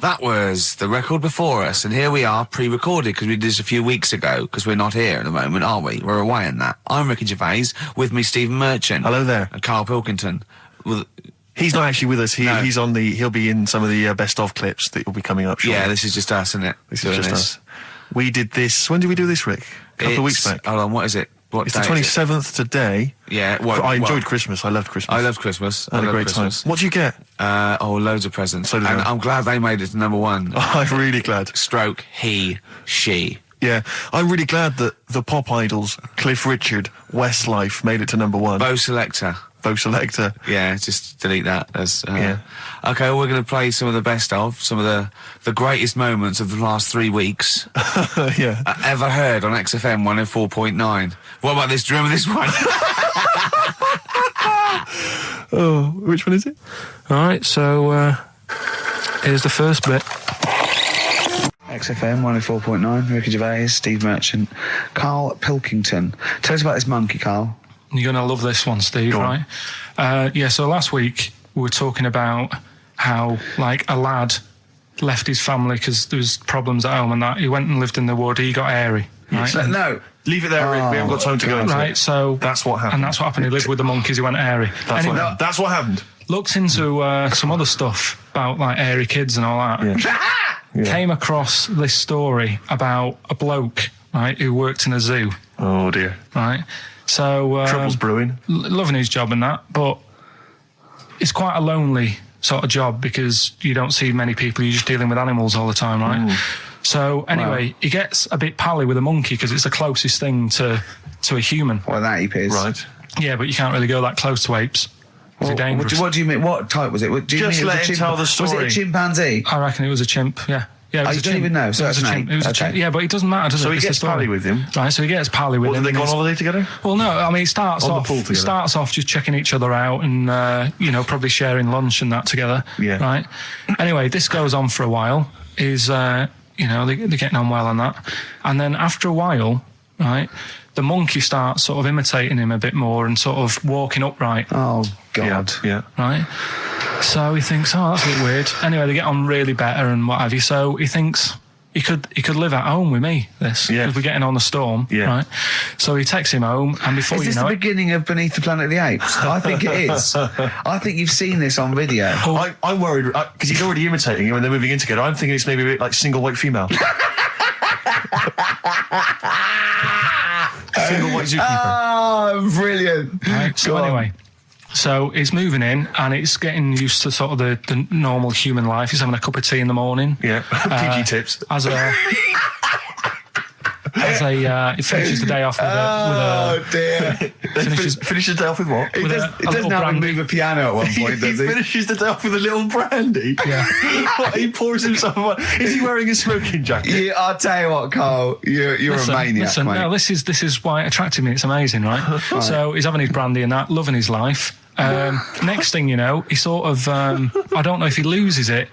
That was the record before us, and here we are, pre-recorded, because we did this a few weeks ago, because we're not here at the moment, are we? We're away in that. I'm Ricky Gervais, with me Stephen Merchant. Hello there. And Karl Pilkington. He's not actually with us. He'll be in some of the best of clips that will be coming up shortly. Yeah, this is just us, isn't it? This is just us. We did this, when did we do this, Rick? A couple of weeks back. Hold on, what is it? What it's the 27th today. Yeah. I enjoyed Christmas. I loved Christmas. I loved Christmas. I had a great time. What did you get? Loads of presents. So did I. I'm glad they made it to number one. I'm really glad. Stroke, he, she. Yeah, I'm really glad that the pop idols, Cliff Richard, Westlife, made it to number one. Bo Selector. Yeah, just delete that. Yeah. Okay, well, we're going to play some of the best of, some of the greatest moments of the last 3 weeks. Yeah. Ever heard on XFM 104.9. What about this? Do you remember this one? Oh, which one is it? All right, so here's the first bit. XFM 104.9, Ricky Gervais, Steve Merchant, Karl Pilkington. Tell us about this monkey, Karl. You're going to love this one, Steve, right? So last week we were talking about how, like, a lad left his family because there was problems at home and that. He went and lived in the wood. He got airy. Right? No. Leave it there, Rick. We haven't got time to go into it. Right, so... That's what happened. And that's what happened. He lived with the monkeys. He went airy. That's what happened. Looked into some other stuff about, like, airy kids and all that. Yeah. Came across this story about a bloke, right, who worked in a zoo. Oh, dear. Right? So... Trouble's brewing. Loving his job and that, but it's quite a lonely sort of job because you don't see many people. You're just dealing with animals all the time, right? Ooh. So anyway, he gets a bit pally with a monkey because it's the closest thing to a human. Well, that ape is. Right. Yeah, but you can't really go that close to apes. It's dangerous. What do you mean? What type was it? Do you Just mean let him tell the story. Was it a chimpanzee? I reckon it was a chimp, yeah. Yeah, it was you don't even know, so that's an ape. It was a chimp. Yeah, but it doesn't matter, does it? So he gets pally with him. Right, so he gets pally with him. Did they go on holiday together? Well, no, I mean, it starts off just checking each other out and, probably sharing lunch and that together. Yeah. Right? Anyway, this goes on for a while. They're getting on well on that. And then after a while, right, the monkey starts sort of imitating him a bit more and sort of walking upright. Oh, God. Yeah. Right? So he thinks, that's a bit weird. Anyway, they get on really better and what have you. So he thinks he could live at home with me, because we're getting on the storm. Yeah. Right? So he takes him home, and before you know it... Is this the beginning of Beneath the Planet of the Apes? I think it is. I think you've seen this on video. I'm worried, because he's already imitating him and they're moving in together. I'm thinking it's maybe a bit like Single White Female. Single White Zookeeper. Oh, brilliant. Right, so anyway... So he's moving in, and it's getting used to sort of the normal human life. He's having a cup of tea in the morning. Yeah, PG tips. He finishes the day off with a... dear. Finishes the day off with what? He doesn't have to move a piano at one point, does he? He finishes the day off with a little brandy? Yeah. He pours himself one. Is he wearing a smoking jacket? Yeah, I'll tell you what, Carl, you're a maniac, mate. No, this is why it attracted me. It's amazing, right? So he's having his brandy and that, loving his life. Next thing you know, he sort of... I don't know if he loses it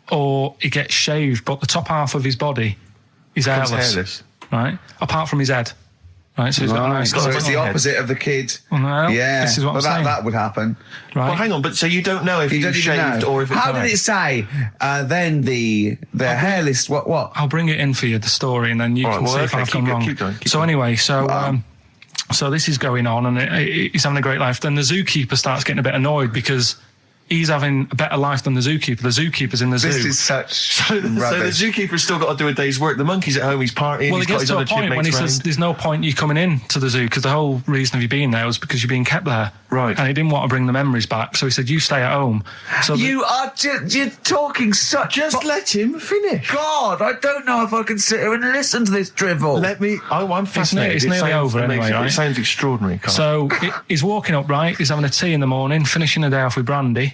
or he gets shaved, but the top half of his body is hairless. Right, apart from his head. Right, so he's got a nice. So it's the opposite of the kid. Well, no, yeah, this is what I'm saying. That would happen. Right. Well, hang on, but so you don't know if he's shaved or if it's How did it say? Then the hairless. What? I'll bring it in for you, the story, and then you can see if I've gone wrong. Keep going. So anyway, so this is going on, and he's having a great life. Then the zookeeper starts getting a bit annoyed because he's having a better life than the zookeeper. The zookeeper's in the zoo. This is such So the zookeeper's still got to do a day's work. The monkey's at home, he's partying. Well, it gets to a point when he says there's no point you coming in to the zoo because the whole reason of you being there was because you're being kept there. Right. And he didn't want to bring the memories back, so he said, you stay at home. So you're talking such... Just let him finish. God, I don't know if I can sit here and listen to this drivel. I'm fascinated. It's nearly over anyway, right? It sounds extraordinary, Carl. So he's walking upright, he's having a tea in the morning, finishing the day off with brandy.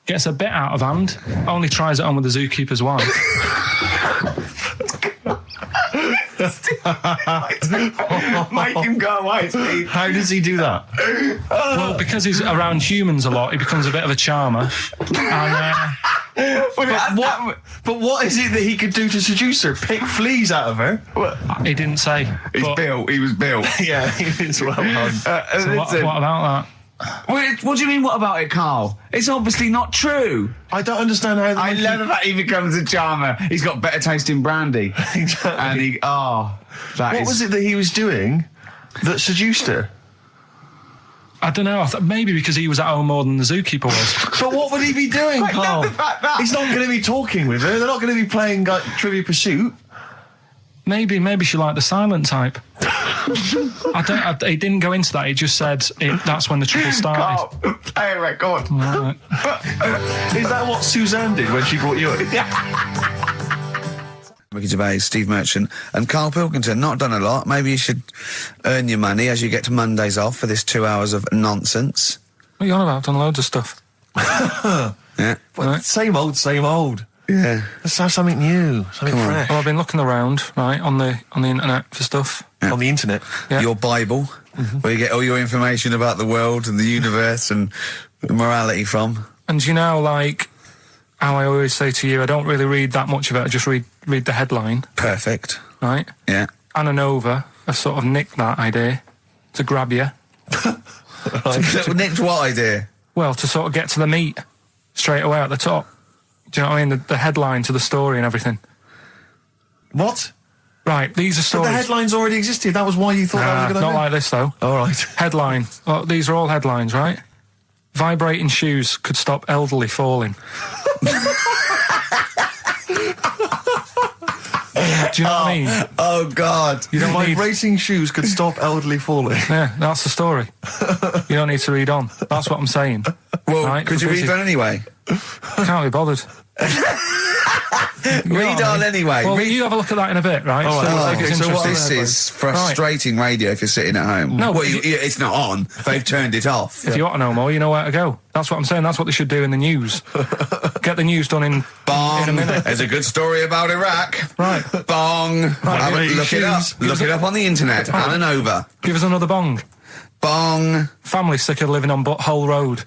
Gets a bit out of hand, only tries it on with the zookeeper's wife. Make him go away, Steve. How does he do that? Well, because he's around humans a lot, he becomes a bit of a charmer. But what is it that he could do to seduce her? Pick fleas out of her? He didn't say. He was built. Yeah, he was well done. What about that? What do you mean, what about it, Carl? It's obviously not true. I don't understand how... I love the fact he becomes a charmer. He's got better taste in brandy. Exactly. And what was it that he was doing that seduced her? I don't know. Maybe because he was at home more than the zookeeper was. But what would he be doing, Carl? love the fact that- He's not going to be talking with her. They're not going to be playing Trivia Pursuit. Maybe she liked the silent type. He didn't go into that. He just said that's when the trouble started. Carl, play a record. Right. Is that what Suzanne did when she brought you in? Ricky Gervais, Steve Merchant, and Karl Pilkington. Not done a lot. Maybe you should earn your money as you get to Mondays off for this 2 hours of nonsense. What are you on about? I've done loads of stuff. Yeah. Well, same old, same old. Yeah. Let's have something new, something fresh. Well, I've been looking around, right, on the internet for stuff. Yeah. On the internet. Yeah. Your Bible, where you get all your information about the world and the universe and morality from. And you know, like how I always say to you, I don't really read that much of it. I just read the headline. Perfect. Right? Yeah. Anna Nova have sort of nicked that idea to grab you. Nicked what idea? Well, to sort of get to the meat straight away at the top. Do you know what I mean? The headline to the story and everything. What? Right, these are But stories. the headlines already existed. That was why you thought that was a good not idea? like this, though. All right. Headline. Well, these are all headlines, right? Vibrating shoes could stop elderly falling. Do you know what I mean? Oh, God. You don't need... Vibrating shoes could stop elderly falling. Yeah, that's the story. You don't need to read on. That's what I'm saying. Well, Right, could you busy. read on anyway? Can't be bothered. Read on anyway. Well, Read- you have a look at that in a bit, right? Oh, it's so what interesting. this is frustrating radio if you're sitting at home. No, well, but it's not on. They've turned it off. If you want to know more, you know where to go. That's what I'm saying. That's what they should do in the news. Get the news done in Bong. a minute. There's a good story about Iraq. Right. Bong. Look it up. Look it up on the internet. Right. Anna Nova. Give us another bong. Bong. Family sick of living on Butthole Road.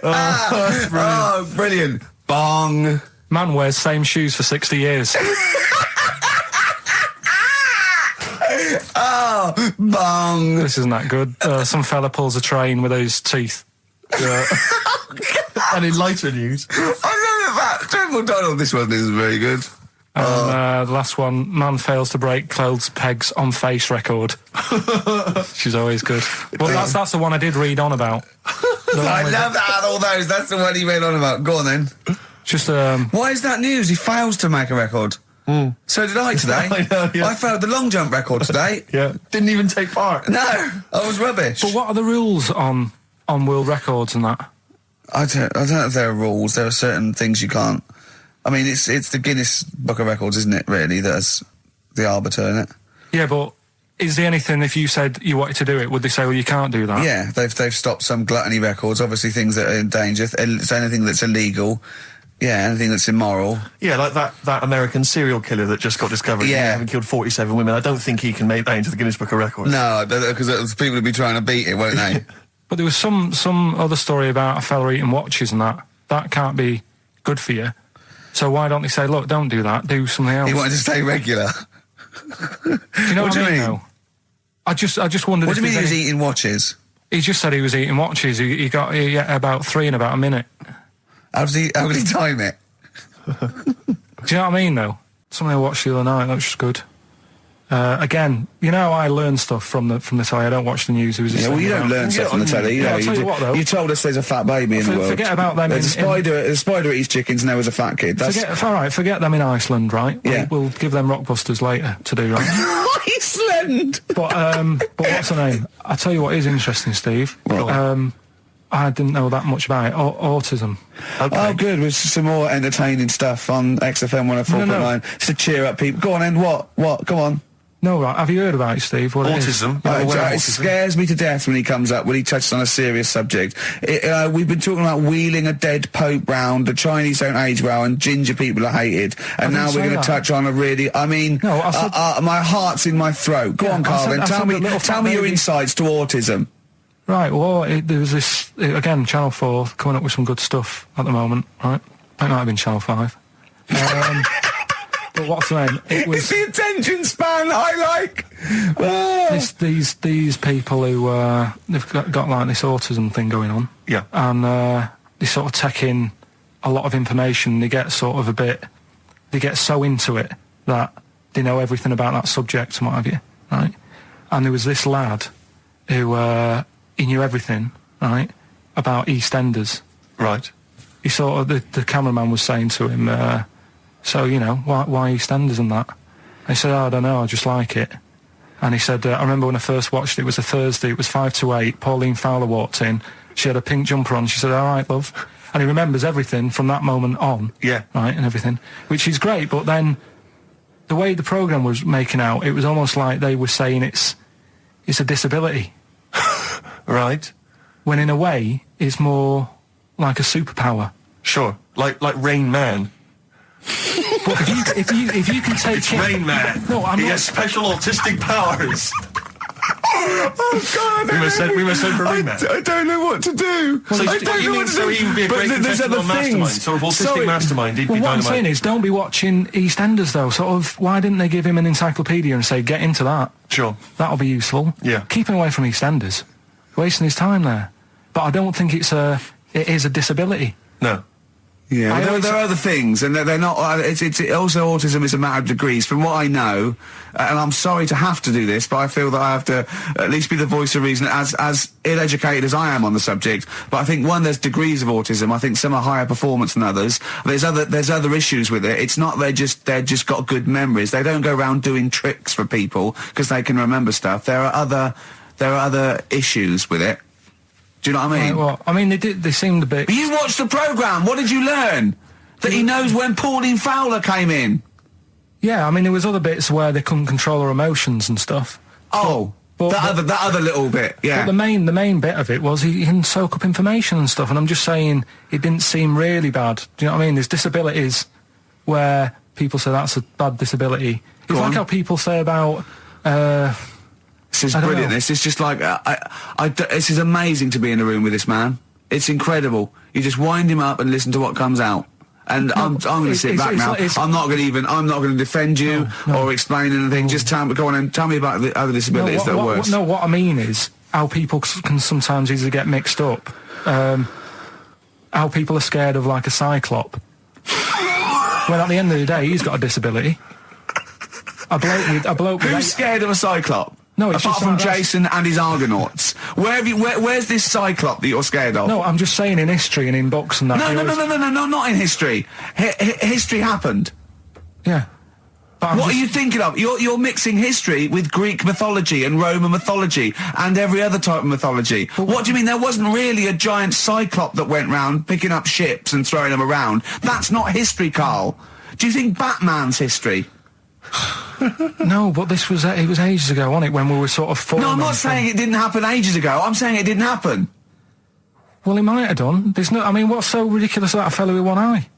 Oh, brilliant. Bong. Man wears same shoes for 60 years. Oh, bong. This isn't that good. Some fella pulls a train with his teeth. And in lighter news. I remember that. Triple Donald, this one isn't very good. And the last one, man fails to break clothes pegs on face record. She's always good. Well, that's the one I did read on about. I love that out of all those. That's the one he went on about. Go on then. Just Why is that news? He fails to make a record. So did I today. I know, yeah. I failed the long jump record today. Yeah. Didn't even take part. No, I was rubbish. But what are the rules on world records and that? I don't know if there are rules. There are certain things you can't. I mean, it's the Guinness Book of Records, isn't it? Really, that's the arbiter, isn't it? Yeah, but is there anything, if you said you wanted to do it, would they say, well, you can't do that? Yeah, they've stopped some gluttony records. Obviously, things that are in danger. It's anything that's illegal. Yeah, anything that's immoral. Yeah, like that American serial killer that just got discovered. Yeah. Having killed 47 women. I don't think he can make that into the Guinness Book of Records. No, because people would be trying to beat it, won't they? But there was some other story about a fella eating watches and that. That can't be good for you. So why don't they say, look, don't do that, do something else? He wanted to stay regular. Do you know what I mean? Though? I just wondered. What do you mean he was any... eating watches? He just said he was eating watches. He got about 3 in about a minute. How could he time it? Do you know what I mean? Though something I watched the other night. That was just good. Again, you know, I learn stuff from the telly. I don't watch the news. Yeah, well, you don't learn stuff from the telly. Yeah, I'll tell you what, though. You told us there's a fat baby in the world. Forget about them. There's a spider eats chickens and there was a fat kid. Forget them in Iceland, right? Yeah. We'll give them Rockbusters later to do, right? Iceland! But what's the name? I tell you what is interesting, Steve. I didn't know that much about it. Autism. Okay. Oh, good. With some more entertaining stuff on XFM 104.9. No. Just to cheer up people. Go on, then. What? Go on. No, right. Have you heard about it, Steve? What Autism. It scares me to death when he comes up, when he touches on a serious subject. We've been talking about wheeling a dead pope round, the Chinese don't age well, and ginger people are hated. And now we're going to touch on a really, I mean, No, I said, my heart's in my throat. Go on, Carl, then. Tell me your insights to autism. Right, well, there was this, again, Channel 4 coming up with some good stuff at the moment, right? It might have been Channel 5. But what's the name? It was it's the attention span that I like. These people who they've got like this autism thing going on. Yeah. And they sort of take in a lot of information. They get sort of they get so into it that they know everything about that subject and what have you, right? And there was this lad who he knew everything, right, about EastEnders. Right. He sort of the cameraman was saying to him, so you know why EastEnders and that. And he said, I don't know, I just like it. And he said, I remember when I first watched it, it was a Thursday, it was 5 to 8, Pauline Fowler walked in, she had a pink jumper on, she said, all right, love. And he remembers everything from that moment on. Yeah. Right, and everything, which is great, but then the way the programme was making out, it was almost like they were saying it's a disability. Right. When in a way, it's more like a superpower. Sure. Like Rain Man. But if you can take It's Rain Man. No, I'm he not. has special autistic powers. Oh God! We must send for Rain Man. I don't know what to do. So I don't know what to do. he would be a But great there's contestant other on Mastermind, things. sort of autistic Sorry. Mastermind. He'd Well, be what I'm dynamite. saying is, don't be watching EastEnders though. Sort of, why didn't they give him an encyclopedia and say, get into that? Sure. That'll be useful. Yeah. Keep him away from EastEnders. Wasting his time there. But I don't think it is a disability. No. Yeah, there are other things, and they're not. It's also autism is a matter of degrees. From what I know, and I'm sorry to have to do this, but I feel that I have to at least be the voice of reason, as ill-educated as I am on the subject. But I think there's degrees of autism. I think some are higher performance than others. There's other issues with it. It's not they're just got good memories. They don't go around doing tricks for people because they can remember stuff. There are other issues with it. Do you know what I mean? Right, well, I mean, they seemed a bit... But you watched the programme. What did you learn? That he knows when Pauline Fowler came in. Yeah, I mean, there was other bits where they couldn't control her emotions and stuff. Oh, that other little bit, yeah. But the main bit of it was he can soak up information and stuff, and I'm just saying it didn't seem really bad. Do you know what I mean? There's disabilities where people say that's a bad disability. It's like how people say about... This is brilliant. This is just like this is amazing to be in a room with this man. It's incredible. You just wind him up and listen to what comes out. And I'm going to sit back now. I'm not going to defend you or explain anything. Just go on and tell me about the other disabilities that are worse. What I mean is how people can sometimes easily get mixed up. How people are scared of like a cyclop. When at the end of the day, he's got a disability. A bloke with Who's scared of a cyclop? No, it's apart just from like Jason and his Argonauts. Where's this cyclop that you're scared of? No, I'm just saying in history and in books and that. No, not in history. History happened. Yeah. But what are you thinking of? You're mixing history with Greek mythology and Roman mythology and every other type of mythology. What do you mean there wasn't really a giant cyclop that went round picking up ships and throwing them around? That's not history, Carl. Do you think Batman's history? No, but it was ages ago, wasn't it, when we were sort of forming. No, I'm not saying it didn't happen ages ago. I'm saying it didn't happen. Well, it might have done. I mean, what's so ridiculous about a fellow with one eye?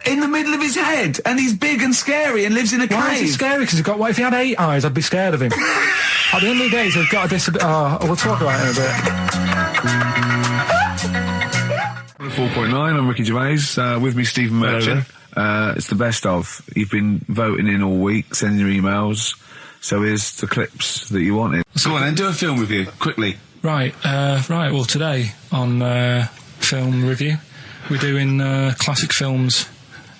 In the middle of his head, and he's big and scary and lives in a cave. Why is he scary? Because he's got... What if he had 8 eyes? I'd be scared of him. At the end of the day, he's got a disability... we'll talk about it in a bit. 4.9, I'm Ricky Gervais, with me Stephen Merchant. It's the best of. You've been voting in all week, sending your emails, so here's the clips that you wanted. Go on then, do a film review, quickly. Right, well today on film review, we're doing classic films,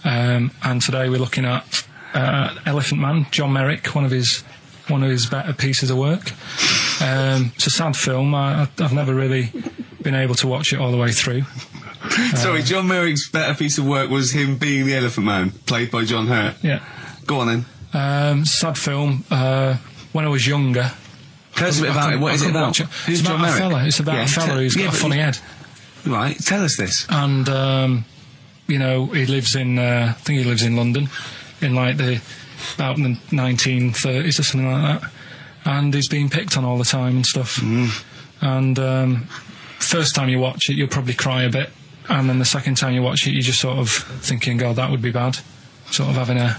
and today we're looking at Elephant Man, John Merrick, one of his better pieces of work. It's a sad film. I've never really been able to watch it all the way through. Sorry, John Merrick's better piece of work was him being the Elephant Man, played by John Hurt. Yeah. Go on then. Sad film. When I was younger... Tell us a bit about it. What is it about? Who's John Merrick? It's about a fella who's got a funny head. Right, tell us this. And, you know, he lives in... I think he lives in London, in like about the 1930s or something like that. And he's being picked on all the time and stuff. And first time you watch it, you'll probably cry a bit. And then the second time you watch it, you're just sort of thinking, God, that would be bad. Sort of having a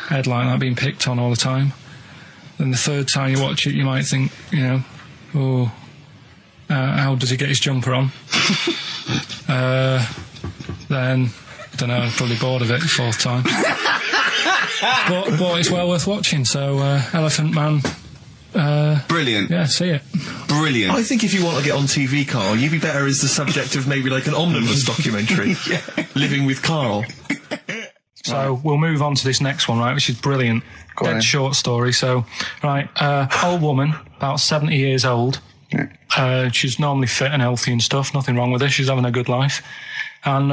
head like that being picked on all the time. Then the third time you watch it, you might think, you know, oh, how does he get his jumper on? Then, I don't know, I'm probably bored of it the fourth time. but it's well worth watching. So Elephant Man. Brilliant. Yeah, see it. Brilliant. I think if you want to get on TV, Carl, you'd be better as the subject of maybe like an omnibus documentary. Living with Carl. So we'll move on to this next one, right, which is brilliant. Dead short story. So, right, old woman, about 70 years old. She's normally fit and healthy and stuff. Nothing wrong with her. She's having a good life. And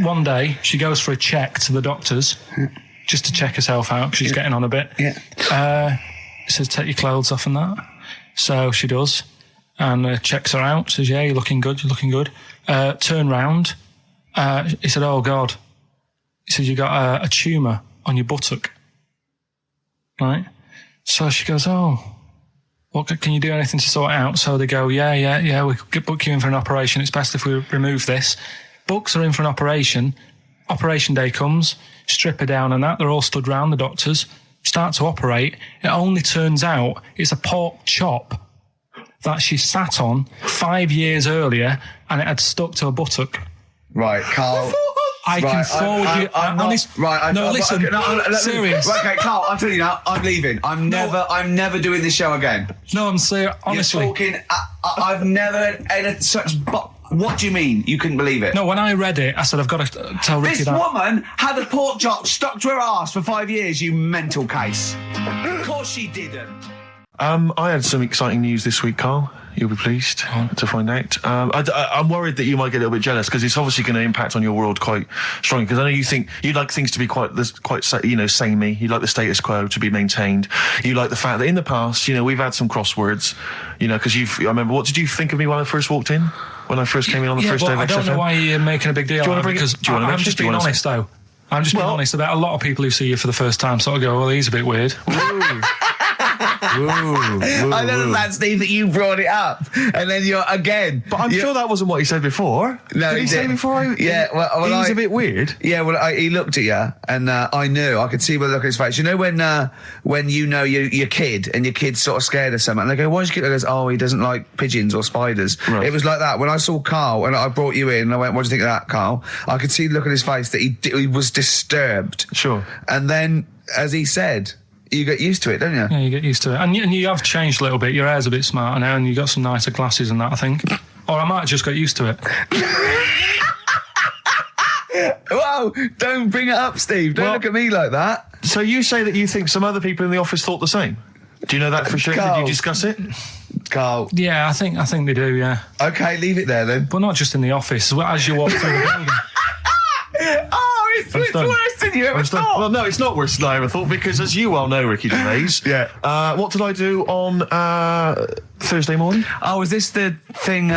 one day, she goes for a check to the doctors, just to check herself out, because she's getting on a bit. He says, take your clothes off and that. So she does, and checks her out, says, yeah, you're looking good, turn round. He said, oh, God. He says, you got a tumour on your buttock. Right? So she goes, oh, what, can you do anything to sort it out? So they go, yeah, we could book you in for an operation. It's best if we remove this. Books are in for an operation. Operation day comes, strip her down and that. They're all stood round, the doctors. Start to operate. It only turns out it's a pork chop that she sat on 5 years earlier, and it had stuck to her buttock. Right, Carl. I can forward you. I'm honest. Right. Listen. Serious. Right, okay, Carl. I'm telling you now. I'm leaving. I'm never doing this show again. No, I'm serious. Honestly, you're talking. I've never had such. What do you mean? You couldn't believe it? No, when I read it, I said, I've got to tell Ricky that. This woman had a pork chop stuck to her arse for 5 years, you mental case. Of course she didn't. I had some exciting news this week, Carl. You'll be pleased to find out. I'm worried that you might get a little bit jealous, because it's obviously going to impact on your world quite strongly. Because I know you think you'd like things to be quite samey. You like the status quo to be maintained. You like the fact that in the past, we've had some crosswords. Because I remember, what did you think of me when I first walked in? When I first came in on the first day of XFM? I don't know why you're making a big deal out of it, because I'm just being honest, though. I'm just being honest about a lot of people who see you for the first time sort of go, well, he's a bit weird. I know that, Steve, that you brought it up, and then you're again. But I'm sure that wasn't what he said before. No, did he say before? Well, he was a bit weird. Yeah, well, he looked at you, and I knew. I could see by the look on his face. You know when you know your kid, and your kid's sort of scared of something, and they go, "Why's your kid?" He goes, "Oh, he doesn't like pigeons or spiders." Right. It was like that when I saw Carl, and I brought you in, and I went, "What do you think of that, Carl?" I could see the look on his face that he was disturbed. Sure. And then, as he said, you get used to it, don't you? Yeah, you get used to it. And you have changed a little bit. Your hair's a bit smarter now, and you got some nicer glasses and that, I think. Or I might have just got used to it. Whoa, don't bring it up, Steve. Don't look at me like that. So you say that you think some other people in the office thought the same? Do you know that for sure? Carl. Did you discuss it? Carl. Yeah, I think they do, yeah. Okay, leave it there then. But not just in the office, as you walk through the building. It's worse than you ever thought. Well, no, it's not worse than I ever thought, because as you well know, Ricky Gervais, what did I do on Thursday morning? Oh, is this the thing...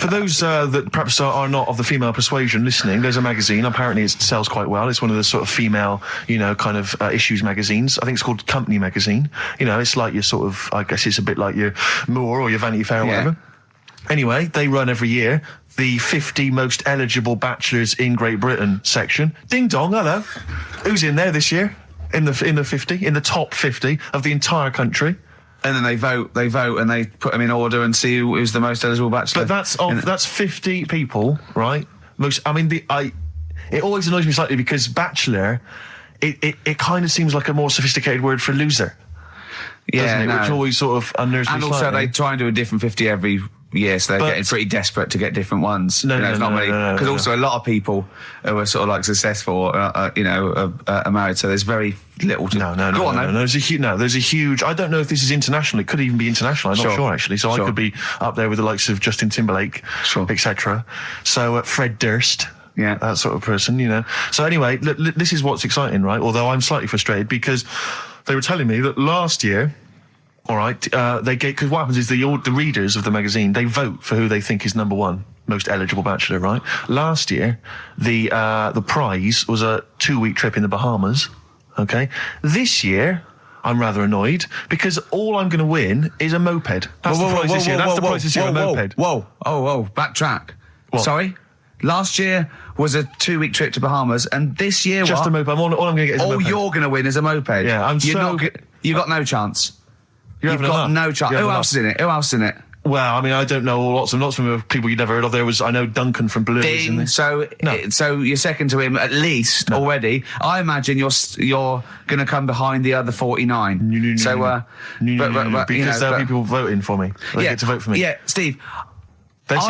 For those that perhaps are not of the female persuasion listening, there's a magazine. Apparently it sells quite well. It's one of the sort of female, kind of issues magazines. I think it's called Company Magazine. It's like your sort of, I guess it's a bit like your Moore or your Vanity Fair or whatever. Anyway, they run every year the 50 most eligible bachelors in Great Britain section. Ding dong, hello. Who's in there this year? In the 50, in the top 50 of the entire country. And then they vote, and they put them in order and see who's the most eligible bachelor. But that's 50 people, right? It always annoys me slightly, because bachelor, it kind of seems like a more sophisticated word for loser. Yeah, doesn't it? Which always sort of unnerves me slightly. And also they try and do a different 50 every year, so they're getting pretty desperate to get different ones. No, because also a lot of people who are sort of like successful, are married, so there's very little to... No. There's a huge... I don't know if this is international. It could even be international. I'm not sure, actually. So I could be up there with the likes of Justin Timberlake, etc. So Fred Durst... Yeah, that sort of person, So anyway, this is what's exciting, right? Although I'm slightly frustrated, because they were telling me that last year... All right, because what happens is the readers of the magazine, they vote for who they think is number one most eligible bachelor, right? Last year, the prize was a 2-week trip in the Bahamas. Okay, this year I'm rather annoyed, because all I'm going to win is a moped. That's the prize this year. That's the prize this year, a moped. Whoa, backtrack. What? Sorry. Last year was a 2-week trip to Bahamas, and this year just a moped. All I'm going to get is a moped. All you're going to win is a moped. Yeah, you've got no chance. You've got no chance. Who else is in it? Well, I mean, I don't know lots of people you'd never heard of. I know Duncan from Blue. Dean, so you're second to him at least already. I imagine you're going to come behind the other 49. No, because there'll be people voting for me. They get to vote for me. Yeah, Steve. They'll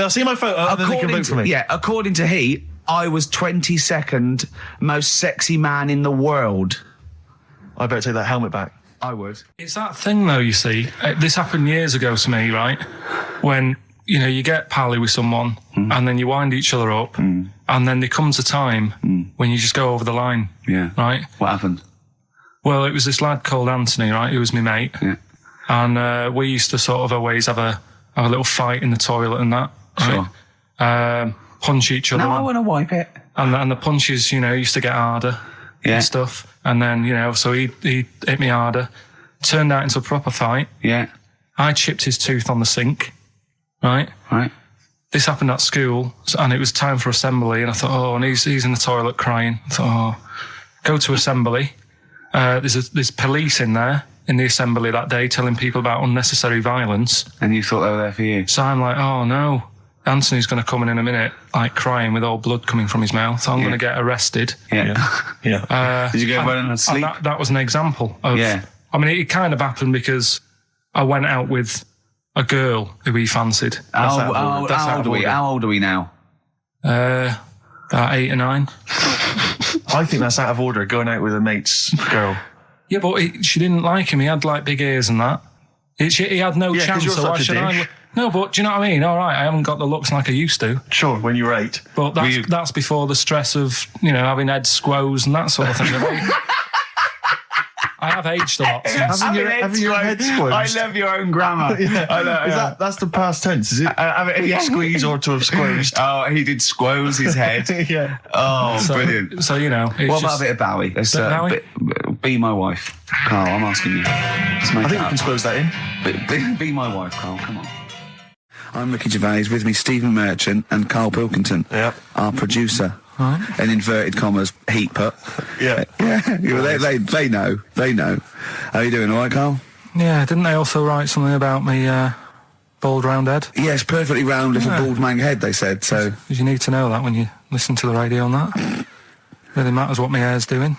see my photo and then they can vote for me. Yeah, according to Heat, I was 22nd most sexy man in the world. I better take that helmet back. I would. It's that thing, though, you see. This happened years ago to me, right? When, you get pally with someone and then you wind each other up and then there comes a time when you just go over the line. Yeah. Right? What happened? Well, it was this lad called Anthony, right? He was my mate. Yeah. And we used to sort of always have a little fight in the toilet and that. Right? Sure. Punch each other. No, I want to wipe it. And the punches, used to get harder. Yeah. And stuff. And then, so he hit me harder. Turned out into a proper fight. Yeah. I chipped his tooth on the sink. Right? Right. This happened at school, and it was time for assembly, and I thought, and he's in the toilet crying. I thought, go to assembly. There's police in there, in the assembly that day, telling people about unnecessary violence. And you thought they were there for you? So I'm like, oh no. Anthony's going to come in a minute, like crying with all blood coming from his mouth. So I'm going to get arrested. Yeah. Did you go running and sleep? That was an example of... Yeah. I mean, it kind of happened because I went out with a girl who he fancied. How old are we now? About 8 or 9. I think that's out of order, going out with a mate's girl. Yeah, but she didn't like him. He had, like, big ears and that. He had no chance. You're so why should I... No, but do you know what I mean? All right, I haven't got the looks like I used to. Sure, when you were 8. But that's before the stress of, having head squoes and that sort of thing. I have aged a lot since. Having your head squeezed. I love your own grammar. I know, that's the past tense, is it? Squeeze or to have squeezed. Oh, he did squoze his head. Yeah. Oh, brilliant. So, what about a bit of Bowie? Bowie? Be my wife. Carl, I'm asking you. I think we can squeeze that in. Be my wife, Carl, come on. I'm Ricky Gervais, with me Stephen Merchant and Karl Pilkington, our producer. Right. In inverted commas, heat put. Yeah. They know. How are you doing, all right, Carl? Yeah, didn't they also write something about me bald round head? Yes, perfectly round little bald man head, they said, so... Because you need to know that when you listen to the radio and that. Really matters what my hair's doing.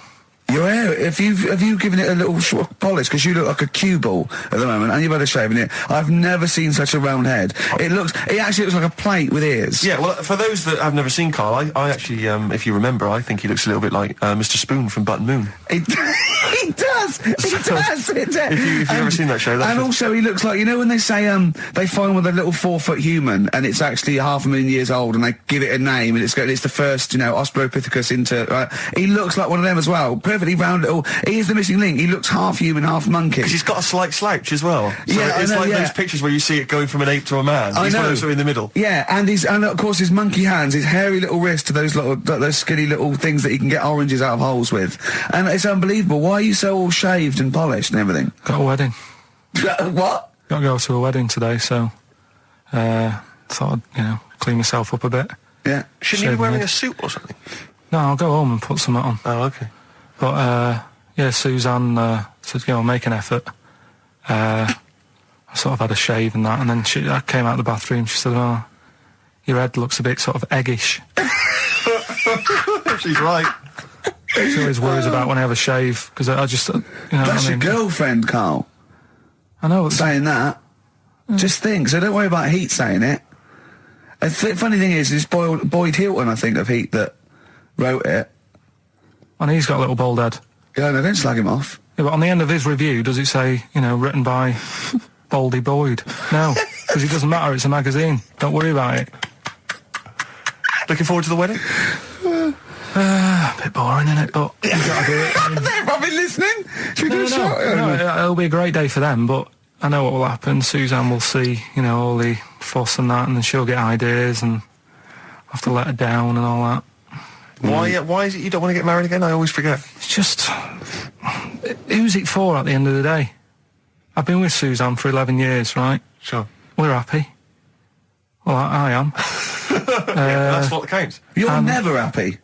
Your hair, have you given it a little polish? Because you look like a cue ball at the moment, and you've had a shave in it. I've never seen such a round head. It actually looks like a plate with ears. Yeah, well, for those that have never seen Carl, I actually, if you remember, I think he looks a little bit like Mr. Spoon from Button Moon. He does. If you've never seen that show, and also he looks like, when they say they find with a little 4-foot human, and it's actually 500,000 years old, and they give it a name, and it's the first, Australopithecus into. He looks like one of them as well. Perfectly round little. He is the missing link. He looks half human, half monkey. Because he's got a slight slouch as well. So yeah, it's like those pictures where you see it going from an ape to a man. He's one of those in the middle. Yeah, and of course his monkey hands, his hairy little wrist to those skinny little things that you can get oranges out of holes with, and it's unbelievable. Why are you so all shaved and polished and everything? Got a wedding. What? Got to go to a wedding today, so thought I'd clean myself up a bit. Yeah. Shouldn't you be wearing a suit or something? No, I'll go home and put something on. Oh, okay. But Suzanne said, make an effort. I sort of had a shave and that, and then I came out of the bathroom. She said, "Oh, your head looks a bit sort of eggish." She's right. She always worries about when I have a shave, because I just, That's your girlfriend, Carl. I know. Saying that. Just think. So don't worry about Heat saying it. The funny thing is, it's Boyd Hilton, I think, of Heat that wrote it. And he's got a little bald head. Yeah, no, don't slag him off. Yeah, but on the end of his review, does it say, written by Baldy Boyd? No, because it doesn't matter, it's a magazine. Don't worry about it. Looking forward to the wedding? A bit boring, isn't it? But you've got to do it. They're probably listening. Should we do a shot? No, it'll be a great day for them, but I know what will happen. Suzanne will see, all the fuss and that, and then she'll get ideas, and I'll have to let her down and all that. Why is it you don't want to get married again? I always forget. It's just... Who's it for at the end of the day? I've been with Suzanne for 11 years, right? Sure. We're happy. Well, I am. Yeah, that's what counts. You're never happy.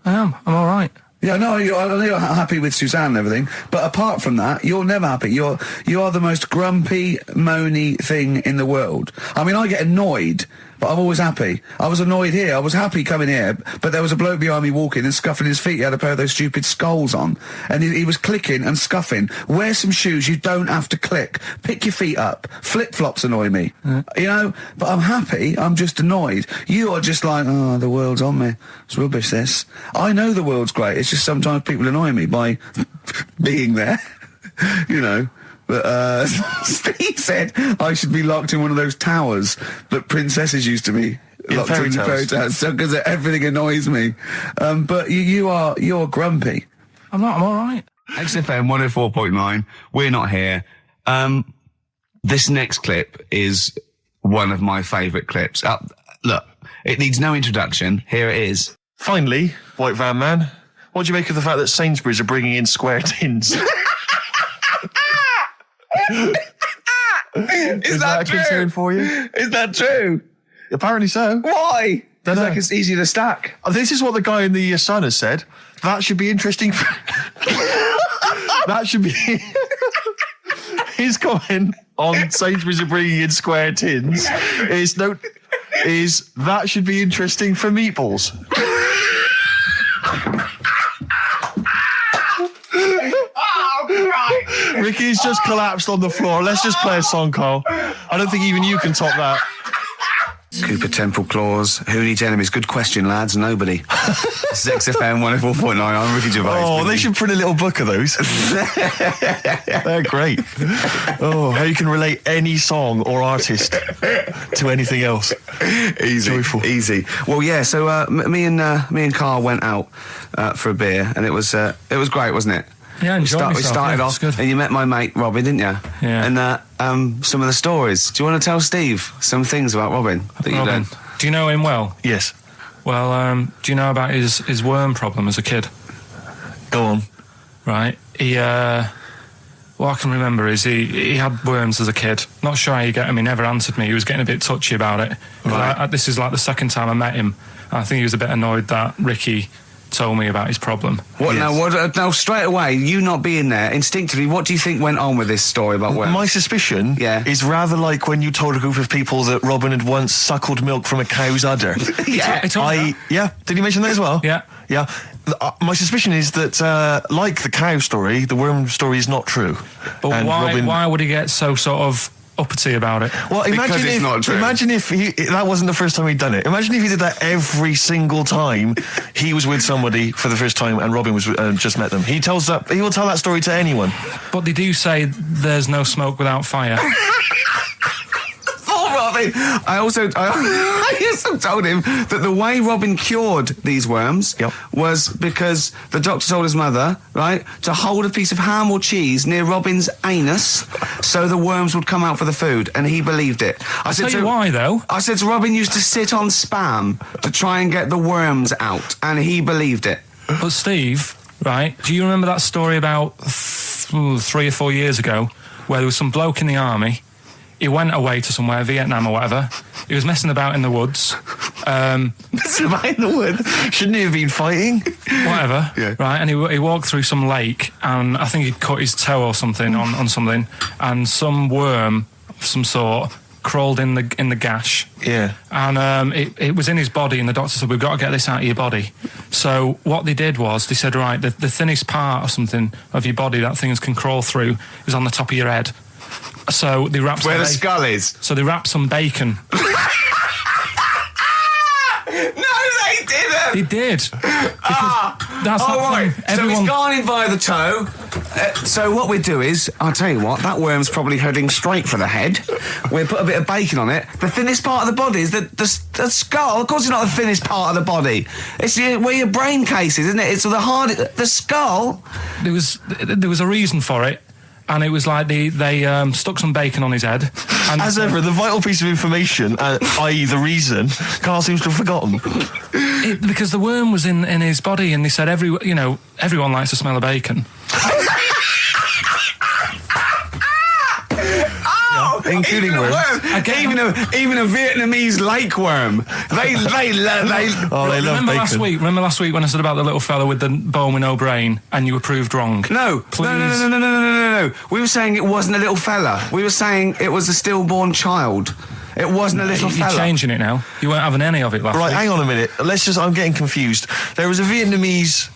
I am. I'm all right. Yeah, no, I know you're happy with Suzanne and everything, but apart from that, you're never happy. You are the most grumpy, moany thing in the world. I mean, I get annoyed, but I'm always happy. I was annoyed here. I was happy coming here, but there was a bloke behind me walking and scuffing his feet. He had a pair of those stupid skulls on, and he was clicking and scuffing. Wear some shoes. You don't have to click. Pick your feet up. Flip-flops annoy me. You know? But I'm happy. I'm just annoyed. You are just like, oh, the world's on me. It's rubbish, this. I know the world's great. It's just sometimes people annoy me by being there. You know? But Steve said I should be locked in one of those towers that princesses used to be locked in fairy tales, because everything annoys me. But you're grumpy. I'm not. I'm all right. XFM 104.9. We're not here. This next clip is one of my favourite clips. Look, it needs no introduction. Here it is. Finally, White Van Man, what do you make of the fact that Sainsbury's are bringing in square tins? Is that a concern for you? Is that true? Apparently so. Why? Don't know. Like it's easy to stack. This is what the guy in the Sun has said. That should be interesting. That should be his comment on Sainsbury's are bringing in square tins. Is that should be interesting for meatballs. Ricky's just collapsed on the floor. Let's just play a song, Carl. I don't think even you can top that. Cooper Temple Claws. Who needs enemies? Good question, lads. Nobody. This is XFM 104.9. I'm Ricky Gervais. Oh, they should print a little book of those. They're great. Oh, how you can relate any song or artist to anything else. Easy. Joyful. Easy. Well, yeah, so me and Carl went out for a beer, and it was great, wasn't it? Yeah, we started off, good. and you met my mate Robin, didn't you? Yeah. And some of the stories. Do you want to tell Steve some things about Robin that you learned? Do you know him well? Yes. Well, do you know about his worm problem as a kid? Go on. Right. He, what I can remember is he had worms as a kid. Not sure how you get him. He never answered me. He was getting a bit touchy about it. Right. This is like the second time I met him. I think he was a bit annoyed that Ricky told me about his problem. What yes. Now straight away, you not being there, instinctively, what do you think went on with this story about worms? My suspicion is rather like when you told a group of people that Robin had once suckled milk from a cow's udder. Did he mention that as well? Yeah. My suspicion is that, like the cow story, the worm story is not true. But why would he get so sort of uppity about it? Well, imagine if that wasn't the first time he'd done it. Imagine if he did that every single time he was with somebody for the first time and Robin was just met them. He will tell that story to anyone. But they do say there's no smoke without fire. Robin. I also told him that the way Robin cured these worms was because the doctor told his mother, right, to hold a piece of ham or cheese near Robin's anus so the worms would come out for the food, and he believed it. I'll tell you why, though. I said to Robin used to sit on Spam to try and get the worms out, and he believed it. But Steve, right, do you remember that story about 3 or 4 years ago where there was some bloke in the army? He went away to somewhere, Vietnam or whatever. He was messing about in the woods. Messing about in the woods? Shouldn't he have been fighting? Whatever. Yeah. Right, and he walked through some lake, and I think he'd cut his toe or something on something, and some worm of some sort crawled in the gash. Yeah. And it was in his body, and the doctor said, we've got to get this out of your body. So what they did was, they said, right, the thinnest part or something of your body that things can crawl through is on the top of your head. So they wrapped where the skull is. So they wrapped some bacon. No, they didn't. They did. That's right. So he's gone in via the toe. So what we do is, I'll tell you what, that worm's probably heading straight for the head. We'll put a bit of bacon on it. The thinnest part of the body is the skull. Of course, it's not the thinnest part of the body. It's where your brain case is, isn't it? It's the skull. There was a reason for it. And it was like they stuck some bacon on his head. And as ever, the vital piece of information, i.e. the reason, Carl seems to have forgotten. Because the worm was in his body, and they said everyone likes to smell of bacon. including worms. Even a Vietnamese lake worm. They love bacon. Remember last week when I said about the little fella with the bone with no brain, and you were proved wrong? No. Please. No. We were saying it wasn't a little fella. We were saying it was a stillborn child. It wasn't a little fella. You're changing it now. You weren't having any of it last week. Right, hang on a minute. I'm getting confused. There was a Vietnamese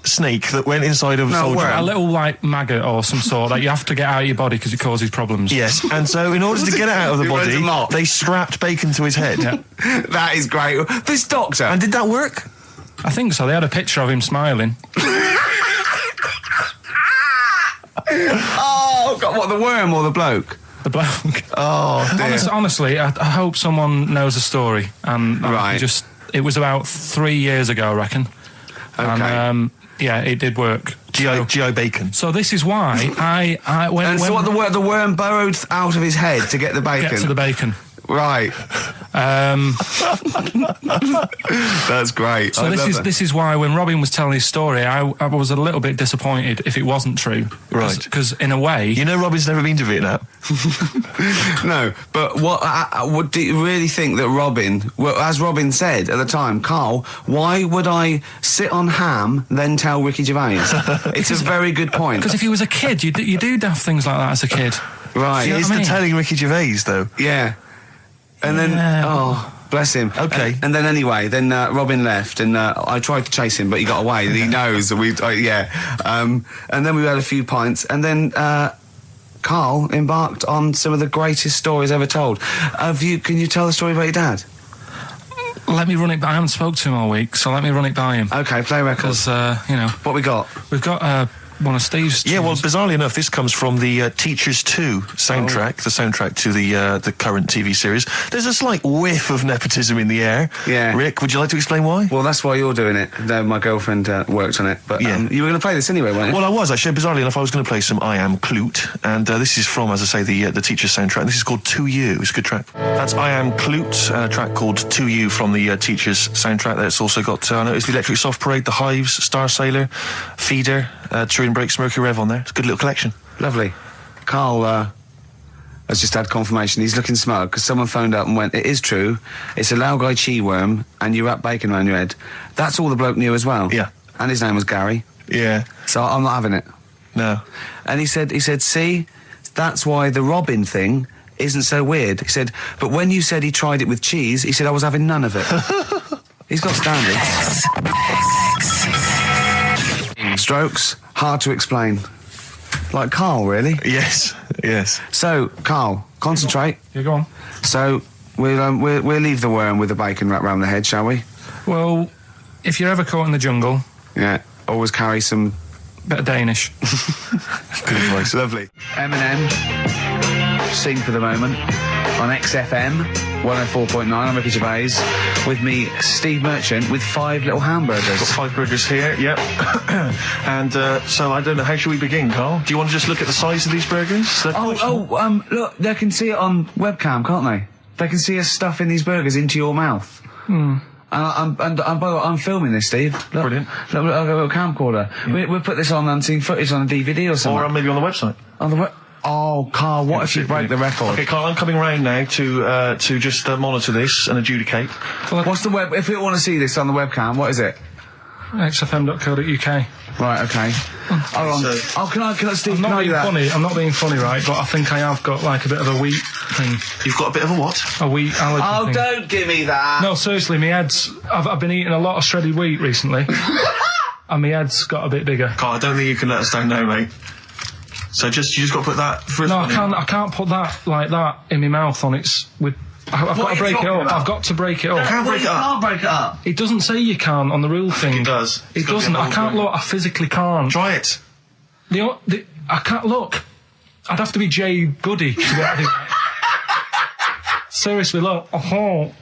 snake that went inside of a soldier. A little, like, maggot or some sort that you have to get out of your body because it causes problems. Yes, and so in order to get it out of the body, they strapped bacon to his head. Yeah. That is great. This doctor. And did that work? I think so. They had a picture of him smiling. Oh, God, what, the worm or the bloke? The bloke. Oh, dear. Honestly, I hope someone knows the story. Right. It was about 3 years ago, I reckon. Okay. And, yeah, it did work. G.I. Bacon. So this is why the worm burrowed out of his head to get the bacon? Get to the bacon. Right. That's great. So this is why when Robin was telling his story, I was a little bit disappointed if it wasn't true. Right. Because in a way, Robin's never been to Vietnam. No, but what do you really think that Robin? Well, as Robin said at the time, Carl, why would I sit on ham then tell Ricky Gervais? It's a very good point. Because if he was a kid, you do daft things like that as a kid. Right. He is telling Ricky Gervais though. Yeah. And then, bless him. Okay. And then anyway, Robin left, and I tried to chase him, but he got away. He knows that and then we had a few pints, and then Carl embarked on some of the greatest stories ever told. Can you tell the story about your dad? Let me run it by. I haven't spoke to him all week, so let me run it by him. Okay, play records. Because what we got? We've got one of Steve's. Yeah, well, bizarrely enough, this comes from the Teachers 2 soundtrack, the soundtrack to the current TV series. There's a slight whiff of nepotism in the air. Yeah. Rick, would you like to explain why? Well, that's why you're doing it. My girlfriend worked on it, but you were going to play this anyway, weren't you? Well, I was actually. Bizarrely enough, I was going to play some I Am Clute, and this is from, as I say, the Teachers soundtrack. This is called To You. It's a good track. That's I Am Clute, and a track called To You from the Teachers soundtrack. That's also got it's the Electric Soft Parade, The Hives, Star Sailor, Feeder, Turin Breaks, Mercury Rev on there. It's a good little collection. Lovely. Carl has just had confirmation. He's looking smug because someone phoned up and went, it is true, it's a Laogai chi worm and you wrap bacon around your head. That's all the bloke knew as well. Yeah. And his name was Gary. Yeah. So I'm not having it. No. And he said, see, that's why the Robin thing isn't so weird. He said, but when you said he tried it with cheese, he said I was having none of it. He's got standards. Strokes, hard to explain. Like Carl, really? Yes. So, Carl, concentrate. Yeah, go on. So, we'll leave the worm with the bacon wrapped around the head, shall we? Well, if you're ever caught in the jungle... Yeah, always carry some... Bit of Danish. Good advice. Lovely. Eminem, Sing for the Moment, on XFM, 104.9, I'm Ricky Gervais. With me, Steve Merchant, with 5 little hamburgers. Got 5 burgers here, yep. And so I don't know, how should we begin, Carl? Do you want to just look at the size of these burgers? Look, they can see it on webcam, can't they? They can see us stuffing these burgers into your mouth. And by the way, I'm filming this, Steve. Look, brilliant. Look, I've got a little camcorder. Yeah. We'll put this on unseen footage on a DVD or something. Or maybe on the website. On the Oh, Carl, what if you break the record? Okay, Carl, I'm coming round now to just monitor this and adjudicate. What's the web? If people want to see this on the webcam, what is it? xfm.co.uk. Right, okay. Hold on. Can I, Steve, I'm not being funny, right, but I think I have got, like, a bit of a wheat thing. You've got a bit of a what? A wheat allergy thing. Don't give me that! No, seriously, my head's... I've been eating a lot of shredded wheat recently, and my head's got a bit bigger. Carl, I don't think you can let us down now, mate. So you just got to put that... I can't put that, like that, in my mouth on its... I've got to break it up. I've got to break it up. You can't break it up. You can't break it up. It doesn't say you can't on the rule thing. It does. It doesn't. I can't look. I physically can't. Try it. I can't look. I'd have to be Jay Goody to be able to do that. Seriously, look. Try it.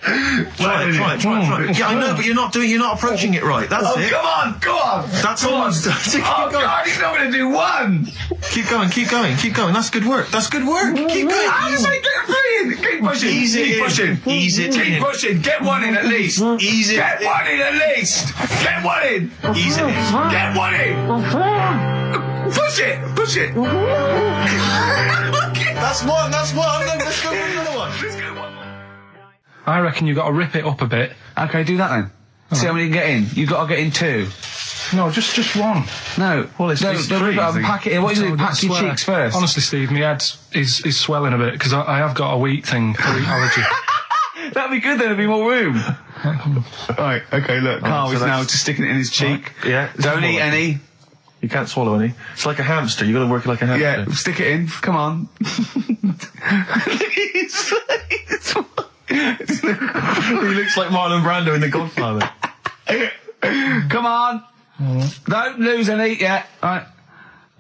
Yeah, I know, but you're not approaching it right. That's it. Come on. That's all I'm doing. God, he's not going to do one. Keep going. That's good work. Keep going. How do I get three in? Keep pushing. Ease it in. Ease it in. Keep pushing. Get one in at least. Ease it. Get one in at least. Get one in. Ease it in. Get one in. Push it. That's one. Let's go for another one. I reckon you've got to rip it up a bit. Okay, do that then. See how many you can get in. You've got to get in 2. No, just one. No. Well, it's don't rip it up and pack it in. What do you do? Pack your cheeks first. Honestly, Steve, my head is swelling a bit because I have got a wheat allergy. That'd be good then, there'd be more room. Right, okay, look, Carl is now just sticking it in his cheek. Right. Yeah. Don't eat any. You can't swallow any. It's like a hamster, you've got to work it like a hamster. Yeah, stick it in. Come on. He looks like Marlon Brando in The Godfather. Come on. Don't lose any yet. Right.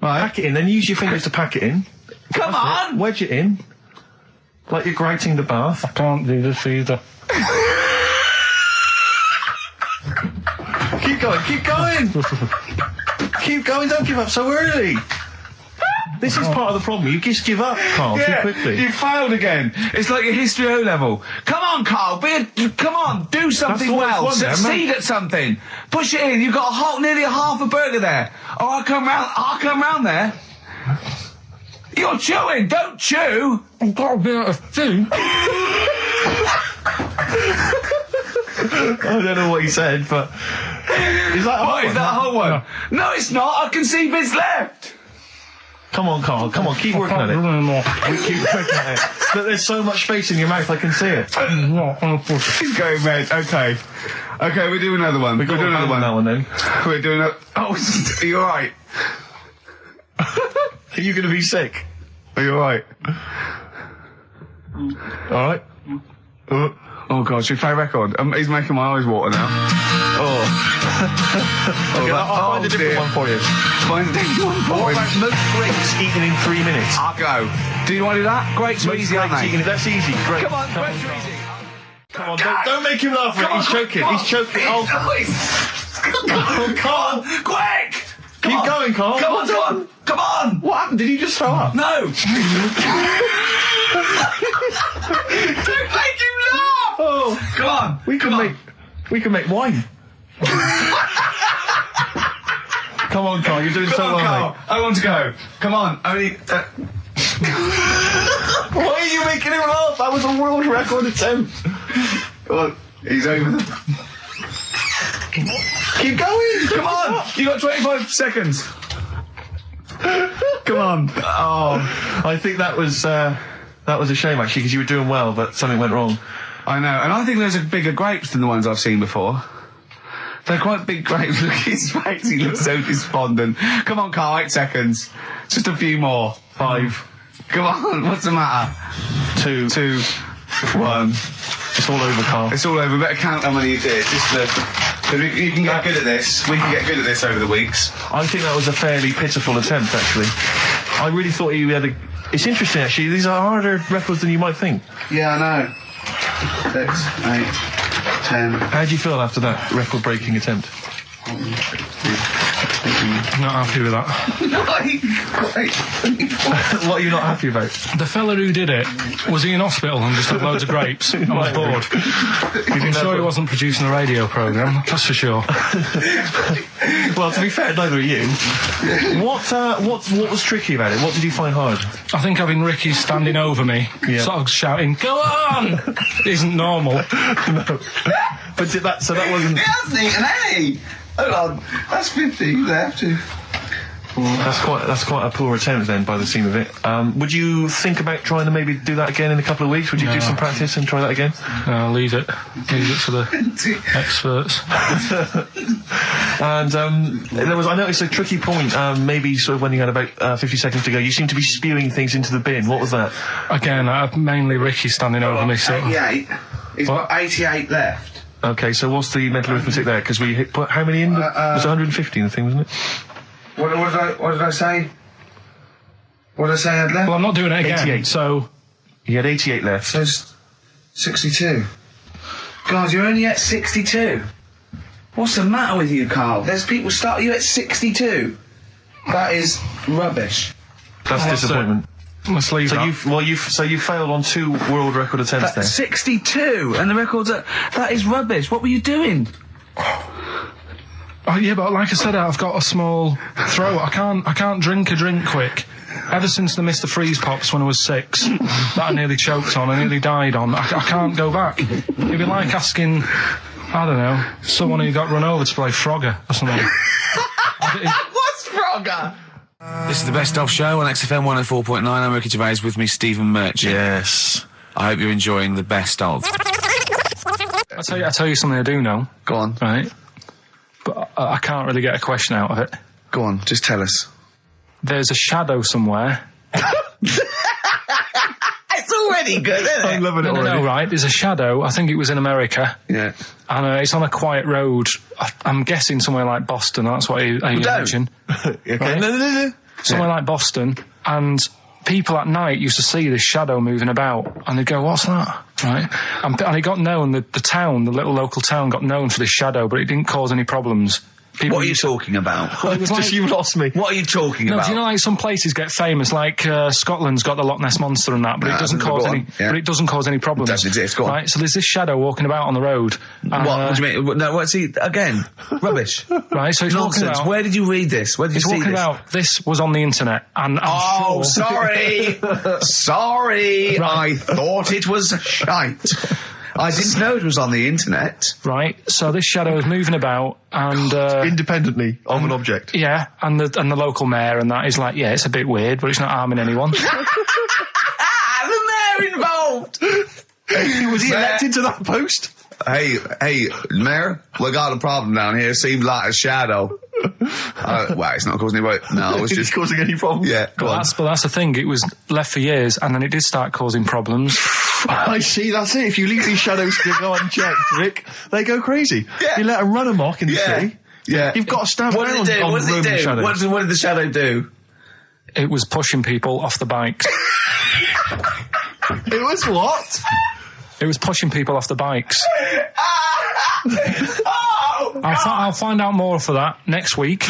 Pack it in, then use your fingers to pack it in. Come on! Wedge it in. Like you're grating the bath. I can't do this either. Keep going. Keep going, don't give up so early. This is part of the problem. You just give up, Carl, too quickly. You failed again. It's like your history O level. Come on, Carl. Come on. Do something well. Succeed at something. Push it in. You've got nearly a half a burger there. Oh, I'll come round there. You're chewing. Don't chew. I've got a bit of food. I don't know what he said, but... Is that a whole one? No, it's not. I can see bits left. Come on, Carl. Come on, keep working at it. Keep working at it. Look, there's so much space in your mouth, I can see it. He's going red. Okay, we'll do another one. We'll do another one. That one then. We're doing a... Oh, are you alright? Are you going to be sick? Are you alright? Alright. Oh God, should we play a record? He's making my eyes water now. I'll find a different one for you. Find a different one for you. What about most grapes eaten in 3 minutes? I'll go. Do you want to do that? Grapes are easy, aren't they? That's easy. Great. Come on, grapes are easy. Come on, don't make him laugh. He's choking. He's choking. Oh, Carl. Quick! Keep going, Carl. Come on! What happened? Did he just throw up? No! Don't make him laugh! Oh, come on! We can make wine. Come on, Carl. You're doing so well, Carl. mate. I want to go. Come on. Only. Why are you making him laugh? That was a world record attempt. Come on. He's over. Keep going. Come on. You got 25 seconds. Come on. Oh, I think that was a shame actually because you were doing well, but something went wrong. I know, and I think those are bigger grapes than the ones I've seen before. They're quite big grapes. Look at his face. He looks so despondent. Come on, Carl. 8 seconds. Just a few more. 5. Come on. What's the matter? 2, 1. It's all over, Carl. It's all over. Better count how many you did. You can get good at this. We can get good at this over the weeks. I think that was a fairly pitiful attempt, actually. I really thought you had a... It's interesting, actually. These are harder records than you might think. Yeah, I know. 6, 8, 10. How do you feel after that record-breaking attempt? Not happy with that. What are you not happy about? The fella who did it, was he in hospital and just had loads of grapes? I was bored. I'm sure he wasn't producing a radio programme, that's for sure. Well, to be fair, neither are you. What was tricky about it? What did you find hard? I think having Ricky standing over me, sort of shouting, "Go on!" isn't normal. No. But that wasn't... He hasn't eaten any! Hold on, that's 50 left. That's quite a poor attempt then, by the seam of it. Would you think about trying to maybe do that again in a couple of weeks? Would you do some practice and try that again? No, leave it for the experts. And I noticed a tricky point. Maybe sort of when you had about 50 seconds to go, you seemed to be spewing things into the bin. What was that? Again, mainly Ricky standing over me. 88. He's got 88 left. Okay, so what's the mental arithmetic there? Because we put how many in? It was 150 in the thing, wasn't it? What did I say? What did I say I had left? Well, I'm not doing it again. 88. So you had 88 left. So 62. God, you're only at 62. What's the matter with you, Carl? There's people start you at 62. That is rubbish. That's disappointment. Let's leave so that. you failed on 2 world record attempts there. 62, and the record's that is rubbish. What were you doing? Oh yeah, but like I said, I've got a small throat. I can't drink a drink quick. Ever since the Mr. Freeze Pops when I was 6, that I nearly choked on, I nearly died on, I can't go back. It'd be like asking, I don't know, someone who got run over to play Frogger or something. What's Frogger? This is the Best Of Show on XFM 104.9. I'm Ricky Gervais, with me, Stephen Merchant. Yes. I hope you're enjoying the Best Of. I'll tell you something I do know. Go on. Right? But I can't really get a question out of it. Go on, just tell us. There's a shadow somewhere. It's already good, isn't it? I'm loving it already. No, right. There's a shadow. I think it was in America. Yeah. And it's on a quiet road. I'm guessing somewhere like Boston. That's what I imagine. Okay. Right? No. Somewhere like Boston. And people at night used to see this shadow moving about. And they'd go, what's that? Right? And it got known, the town, the little local town got known for this shadow, but it didn't cause any problems. What are you talking about? Well, it was like, you lost me. What are you talking about? Do you know, like, some places get famous, like Scotland's got the Loch Ness Monster and that, but it doesn't cause any. Yeah. But it doesn't cause any problems. It doesn't exist. Go on. Right. So there's this shadow walking about on the road. And, What do you mean? No, what's he again? Rubbish. Right. So it's walking Nonsense. about. Where did you read this? Where did you It's see walking this? about. This was on the internet, and I'm sure. Sorry. Sorry. Right. I thought it was shite. I didn't know it was on the internet. Right. So this shadow is moving about, and Independently of an object. yeah, and the local mayor and that is like, yeah, it's a bit weird, but it's not harming anyone. The mayor involved. Was he elected to that post? Hey, Mayor, we got a problem down here. Seems like a shadow. Well, it's not causing any. No, it's just causing any problems. Yeah, go on. But that's the thing. It was left for years, and then it did start causing problems. I see, that's it. If you leave these shadows to go unchecked, Rick, they go crazy. Yeah. You let them run amok in the city. Yeah. You've got to stand What did it do? on What did it Roman do? shadows. What did the shadow do? It was pushing people off the bikes. It was what? It was pushing people off the bikes. Oh, I'll find out more for that next week.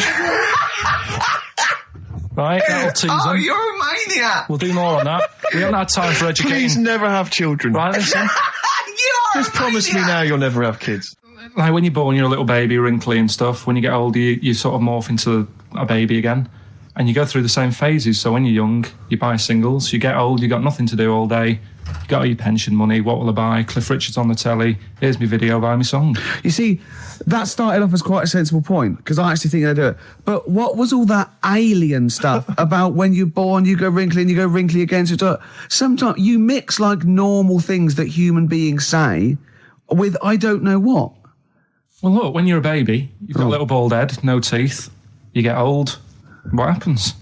Right, that'll tease oh, them. you're a maniac. We'll do more on that. We haven't had time for educating. Please never have children. Right, listen. You are Just promise me now you'll never have kids. Like when you're born, you're a little baby, wrinkly and stuff. When you get older, you sort of morph into a baby again. And you go through the same phases. So when you're young, you buy singles. You get old, you got nothing to do all day. You got all your pension money. What will I buy? Cliff Richard's on the telly. Here's my video, buy me song. You see, that started off as quite a sensible point, because I actually think they do it. But what was all that alien stuff about when you're born, you go wrinkly and you go wrinkly again? So sometimes you mix like normal things that human beings say with I don't know what. Well, look, when you're a baby, you've got a little bald head, no teeth. You get old. What happens?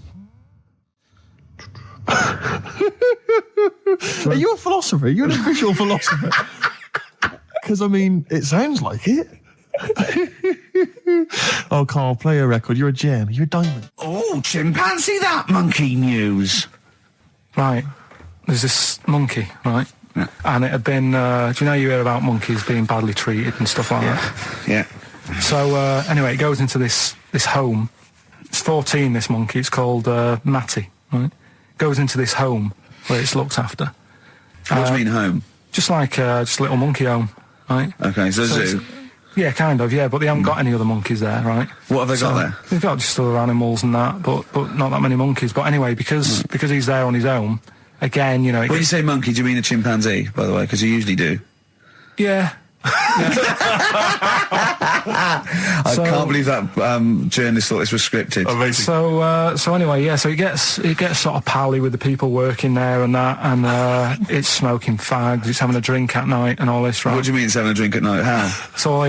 Are you a philosopher? You're an official philosopher. Because, I mean, it sounds like it. Oh, Carl, play a record. You're a gem. You're a diamond. Oh, chimpanzee, that monkey news. Right. There's this monkey, right? Yeah. And it had been, do you know you hear about monkeys being badly treated and stuff like that? Yeah. So, anyway, it goes into this home. It's 14, this monkey. It's called Matty, right? Goes into this home where it's looked after. What do you mean home? Just like just a little monkey home, right? Okay, so zoo. Yeah, kind of, yeah, but they haven't got any other monkeys there, right? What have they got there? They've got just other animals and that, but not that many monkeys. But anyway, because he's there on his own, again, you know... When you say monkey, do you mean a chimpanzee, by the way? Because you usually do. Yeah. I can't believe that journalist thought this was scripted. Amazing. So anyway, yeah. So it gets sort of pally with the people working there and that, and it's smoking fags, it's having a drink at night and all this, right? What do you mean it's having a drink at night? How? It's all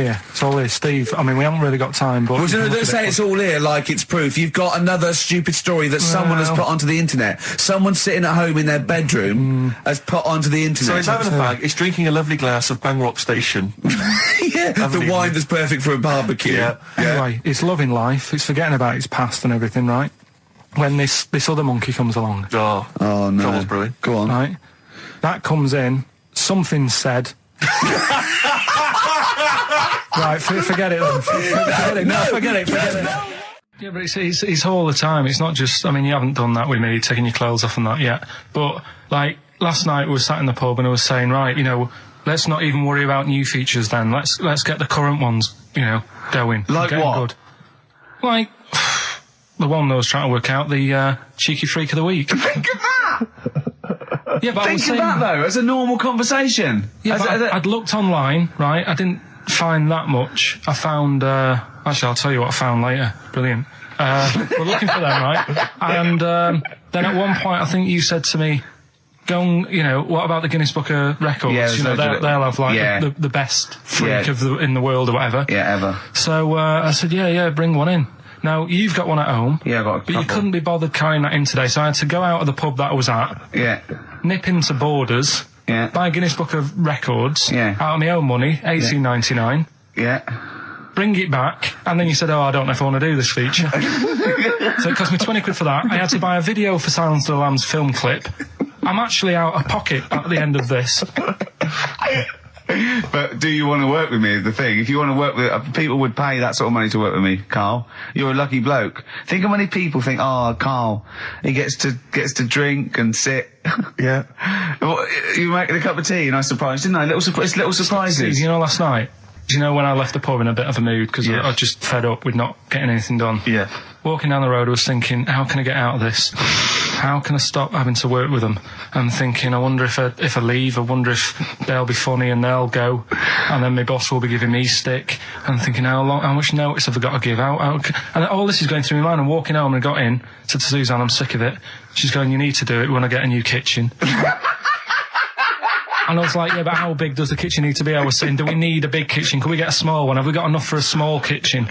here, Steve. I mean, we haven't really got time, but Well, you can don't look at say it. it's all here like it's proof. You've got another stupid story that someone has put onto the internet. Someone sitting at home in their bedroom has put onto the internet. So it's having a fag, it's drinking a lovely glass of Bang Rock Station. Yeah, the wine that's perfect for a barbecue. Yeah. Anyway, it's loving life. It's forgetting about its past and everything, right? When this other monkey comes along, Oh, no. Trouble's brewing. Go on. right? That comes in. Something said. Right, forget it then. Forget it. No, forget it. Yeah, but it's all the time. It's not just. I mean, you haven't done that with me, taking your clothes off and that yet. But like last night, we were sat in the pub and I was saying, right, you know, let's not even worry about new features then. Let's get the current ones, you know, going. Like getting what? Good. Like the one I was trying to work out, the cheeky freak of the week. Think of that! Yeah, but Think of that, though, as a normal conversation. Yeah, I'd looked online, right? I didn't find that much. I found... actually, I'll tell you what I found later. Brilliant. We're looking for them, right? And then at one point, I think you said to me, go and, what about the Guinness Book of Records? Yeah, they'll have, like, the best freak in the world or whatever. Yeah, ever. So I said, yeah, bring one in. Now, you've got one at home. Yeah, I've got a couple. But you couldn't be bothered carrying that in today, so I had to go out of the pub that I was at. Yeah. Nip into Borders. Yeah. Buy a Guinness Book of Records. Yeah. Out of my own money, $18.99. Yeah. Bring it back, and then you said, I don't know if I want to do this feature. So it cost me 20 quid for that. I had to buy a video for Silence of the Lambs film clip. I'm actually out of pocket at the end of this. But do you want to work with me is the thing. If you want to work with... people would pay that sort of money to work with me, Carl. You're a lucky bloke. Think how many people think, Carl, he gets to drink and sit. Yeah. You making a cup of tea and I surprised, didn't I? Little surprises. Steve, last night, when I left the pub in a bit of a mood because I was just fed up with not getting anything done. Yeah. Walking down the road, I was thinking, how can I get out of this? How can I stop having to work with them? And thinking, I wonder if I leave, I wonder if they'll be funny and they'll go, and then my boss will be giving me stick. And thinking, how much notice have I got to give out? And all this is going through my mind. I'm walking home and I got in, said to Suzanne, I'm sick of it. She's going, you need to do it when I get a new kitchen. And I was like, yeah, but how big does the kitchen need to be? I was saying, do we need a big kitchen? Can we get a small one? Have we got enough for a small kitchen?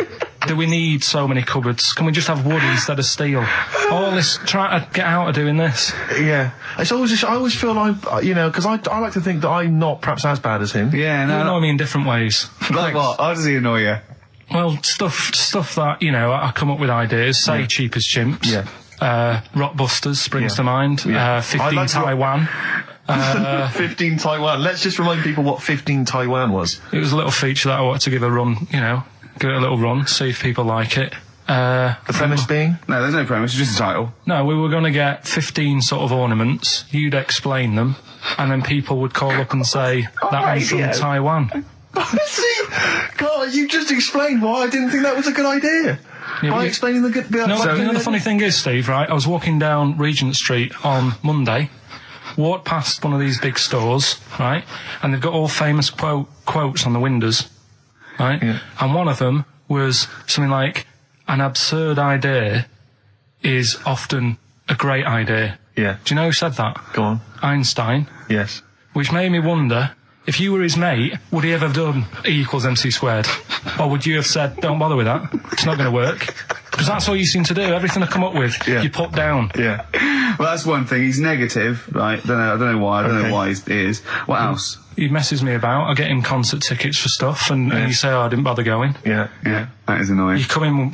Do we need so many cupboards? Can we just have wood instead of steel? All this, trying to get out of doing this. Yeah. It's always I always feel like, because I like to think that I'm not perhaps as bad as him. Yeah, no. You annoy me in different ways. Like what? How does he annoy you? Well, stuff that, I come up with ideas, say Cheap as Chimps. Yeah. Rockbusters springs to mind. Yeah. 15 Taiwan. 15 Taiwan. Let's just remind people what 15 Taiwan was. It was a little feature that I wanted to give a run, give it a little run, see if people like it. The premise being? No, there's no premise, it's just a title. No, we were going to get 15 sort of ornaments, you'd explain them, and then people would call up and say, that one's from Taiwan. See, God, you just explained why I didn't think that was a good idea. Yeah, by explaining the good... No, the funny thing is, Steve, right, I was walking down Regent Street on Monday, walked past one of these big stores, right, and they've got all famous quotes on the windows, right, and one of them was something like, an absurd idea is often a great idea. Yeah. Do you know who said that? Go on. Einstein. Yes. Which made me wonder, if you were his mate, would he ever have done E equals MC squared? Or would you have said, don't bother with that, it's not going to work? Because that's all you seem to do. Everything I come up with, you put down. Yeah. Well, that's one thing. He's negative, right? I don't know why. I don't know why he is. What else? He messes me about. I get him concert tickets for stuff, and you say, I didn't bother going. Yeah. That is annoying. You come in,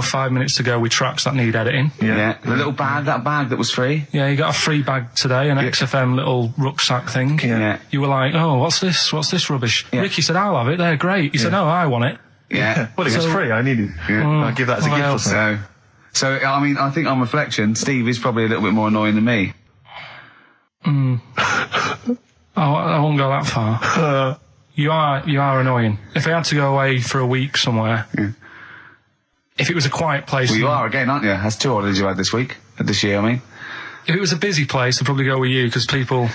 5 minutes to go with tracks that need editing. Yeah. The little bag, that bag that was free. Yeah, you got a free bag today, an XFM little rucksack thing. Yeah. You were like, what's this? What's this rubbish? Yeah. Ricky said, I'll have it. They're great. He said, no, I want it. Yeah. Well, it was free. I need it. Yeah. I'll give that as a gift or something. So, I mean, I think on reflection, Steve is probably a little bit more annoying than me. I won't go that far. You are annoying. If I had to go away for a week somewhere, if it was a quiet place... Well, you are again, aren't you? That's 2 holidays you had this year, I mean. If it was a busy place, I'd probably go with you, because people,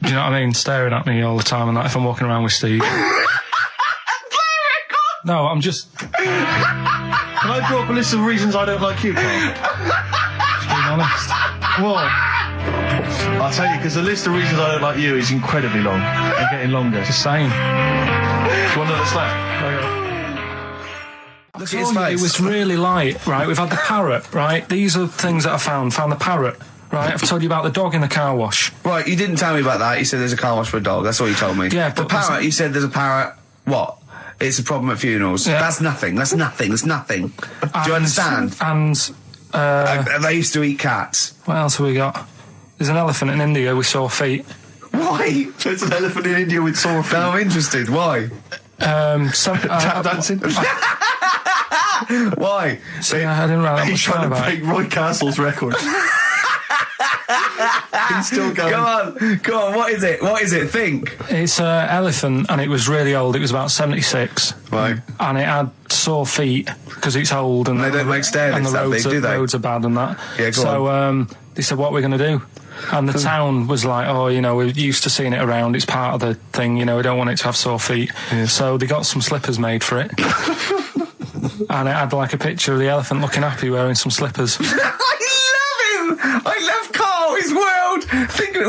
do you know what I mean, staring at me all the time and that if I'm walking around with Steve. No, I'm just... Can I draw up a list of reasons I don't like you, Carl? Just being honest. What? I'll tell you, because the list of reasons I don't like you is incredibly long and getting longer. Just saying. Do you want another slap? Look at his face. It was really light, right? We've had the parrot, right? These are things that I found. Found the parrot, right? I've told you about the dog in the car wash. Right, you didn't tell me about that. You said there's a car wash for a dog. That's all you told me. Yeah, the but parrot, you said there's a parrot. What? It's a problem at funerals. Yeah. That's nothing. Do you understand? And they used to eat cats. what else have we got? There's an elephant in India with sore feet. Why? There's an elephant in India with sore feet. No, I'm interested. Why? Tap dancing. Why? See, I didn't write that He's much trying to about break it. Roy Castle's record. He's still going. Go on, what is it? Think. It's an elephant, and it was really old. It was about 76, Right. And it had sore feet because it's old and they don't make stair lifts that big, do they? Roads are bad and that. Yeah, go on. They said, what are we going to do? And the town was like, oh, we're used to seeing it around. It's part of the thing, we don't want it to have sore feet. Yeah. So they got some slippers made for it. And it had like a picture of the elephant looking happy wearing some slippers. I love him! I love Karl, his world!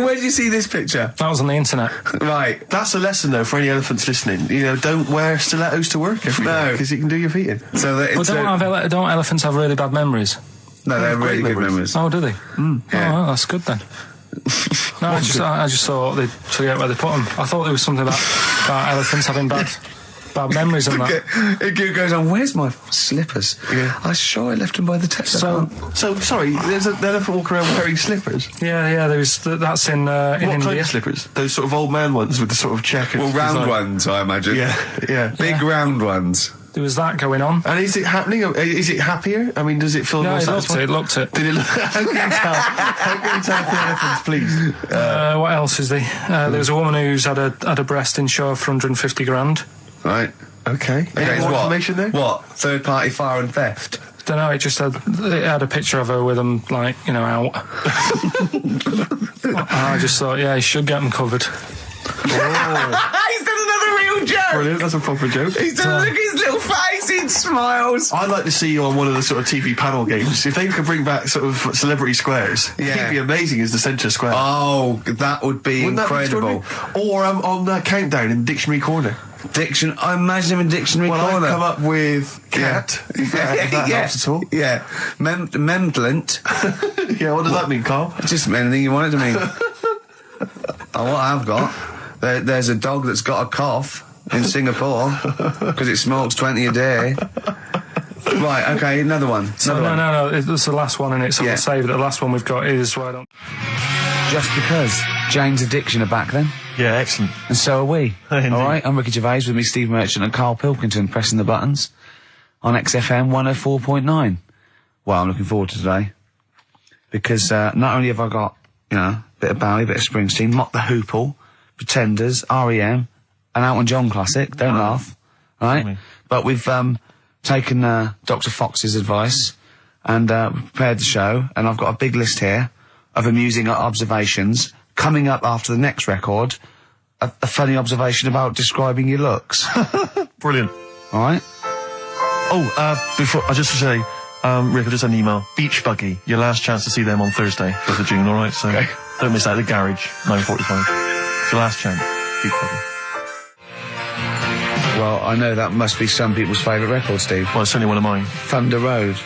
Where did you see this picture? That was on the internet. Right. That's a lesson, though, for any elephants listening. Don't wear stilettos to work every day, because you can do your feet in. So that it's don't elephants have really bad memories? No, they have really good memories. Oh, do they? Yeah. Oh, well, that's good then. No, I just thought they'd forget where they put them. I thought there was something about elephants having bad memories and that. It goes on, where's my slippers? Yeah. I'm sure I left them by the test. So sorry, there's an elephant walking around wearing slippers? Yeah, that's in India. What kind of slippers? Those sort of old man ones with the sort of check. Well, round ones, I imagine. Yeah. Big round ones. There was that going on. And is it happening? Is it happier? I mean, does it feel more satisfying? It looked it. Did it look? How can you tell the elephants, please? What else is there? There was a woman who's had a breast insured for 150 grand. Right. Okay. Any more information there? What? Third party fire and theft? Don't know. It had a picture of her with them, out. I just thought, you should get them covered. He's done another real joke. Brilliant. That's a proper joke. He's done look at his little face. He smiles. I'd like to see you on one of the sort of TV panel games. If they could bring back sort of celebrity squares, it'd be amazing as the centre square. Oh, that would be incredible. Or on Countdown in Dictionary Corner. I imagine him in Dictionary Corner. I come up with cat. If that helps at all. Yeah. Memblent. Yeah, what does that mean, Karl? Just anything you want it to mean. What I've got, there's a dog that's got a cough in Singapore because it smokes 20 a day. Right, okay, another one. No, it's the last one in it, so we'll save it. The last one we've got is Why Don't... Just Because. Jane's Addiction are back then. Yeah, excellent. And so are we. All right, I'm Ricky Gervais with me, Steve Merchant and Karl Pilkington pressing the buttons on XFM 104.9. Well, I'm looking forward to today because not only have I got, a bit of Bowie, a bit of Springsteen, Mock the Hoople, Pretenders, R.E.M., an Elton John classic, don't laugh, right? But we've taken Dr. Fox's advice and prepared the show, and I've got a big list here of amusing observations. Coming up after the next record, a funny observation about describing your looks. Brilliant. All right? Before, I just to say, Rick, I just had an email. Beach Buggy, your last chance to see them on Thursday, 5th of June, all right? So don't miss that. The Garage, 9:45. It's your last chance. Beach Buggy. Well, I know that must be some people's favourite record, Steve. Well, it's certainly one of mine. Thunder Road.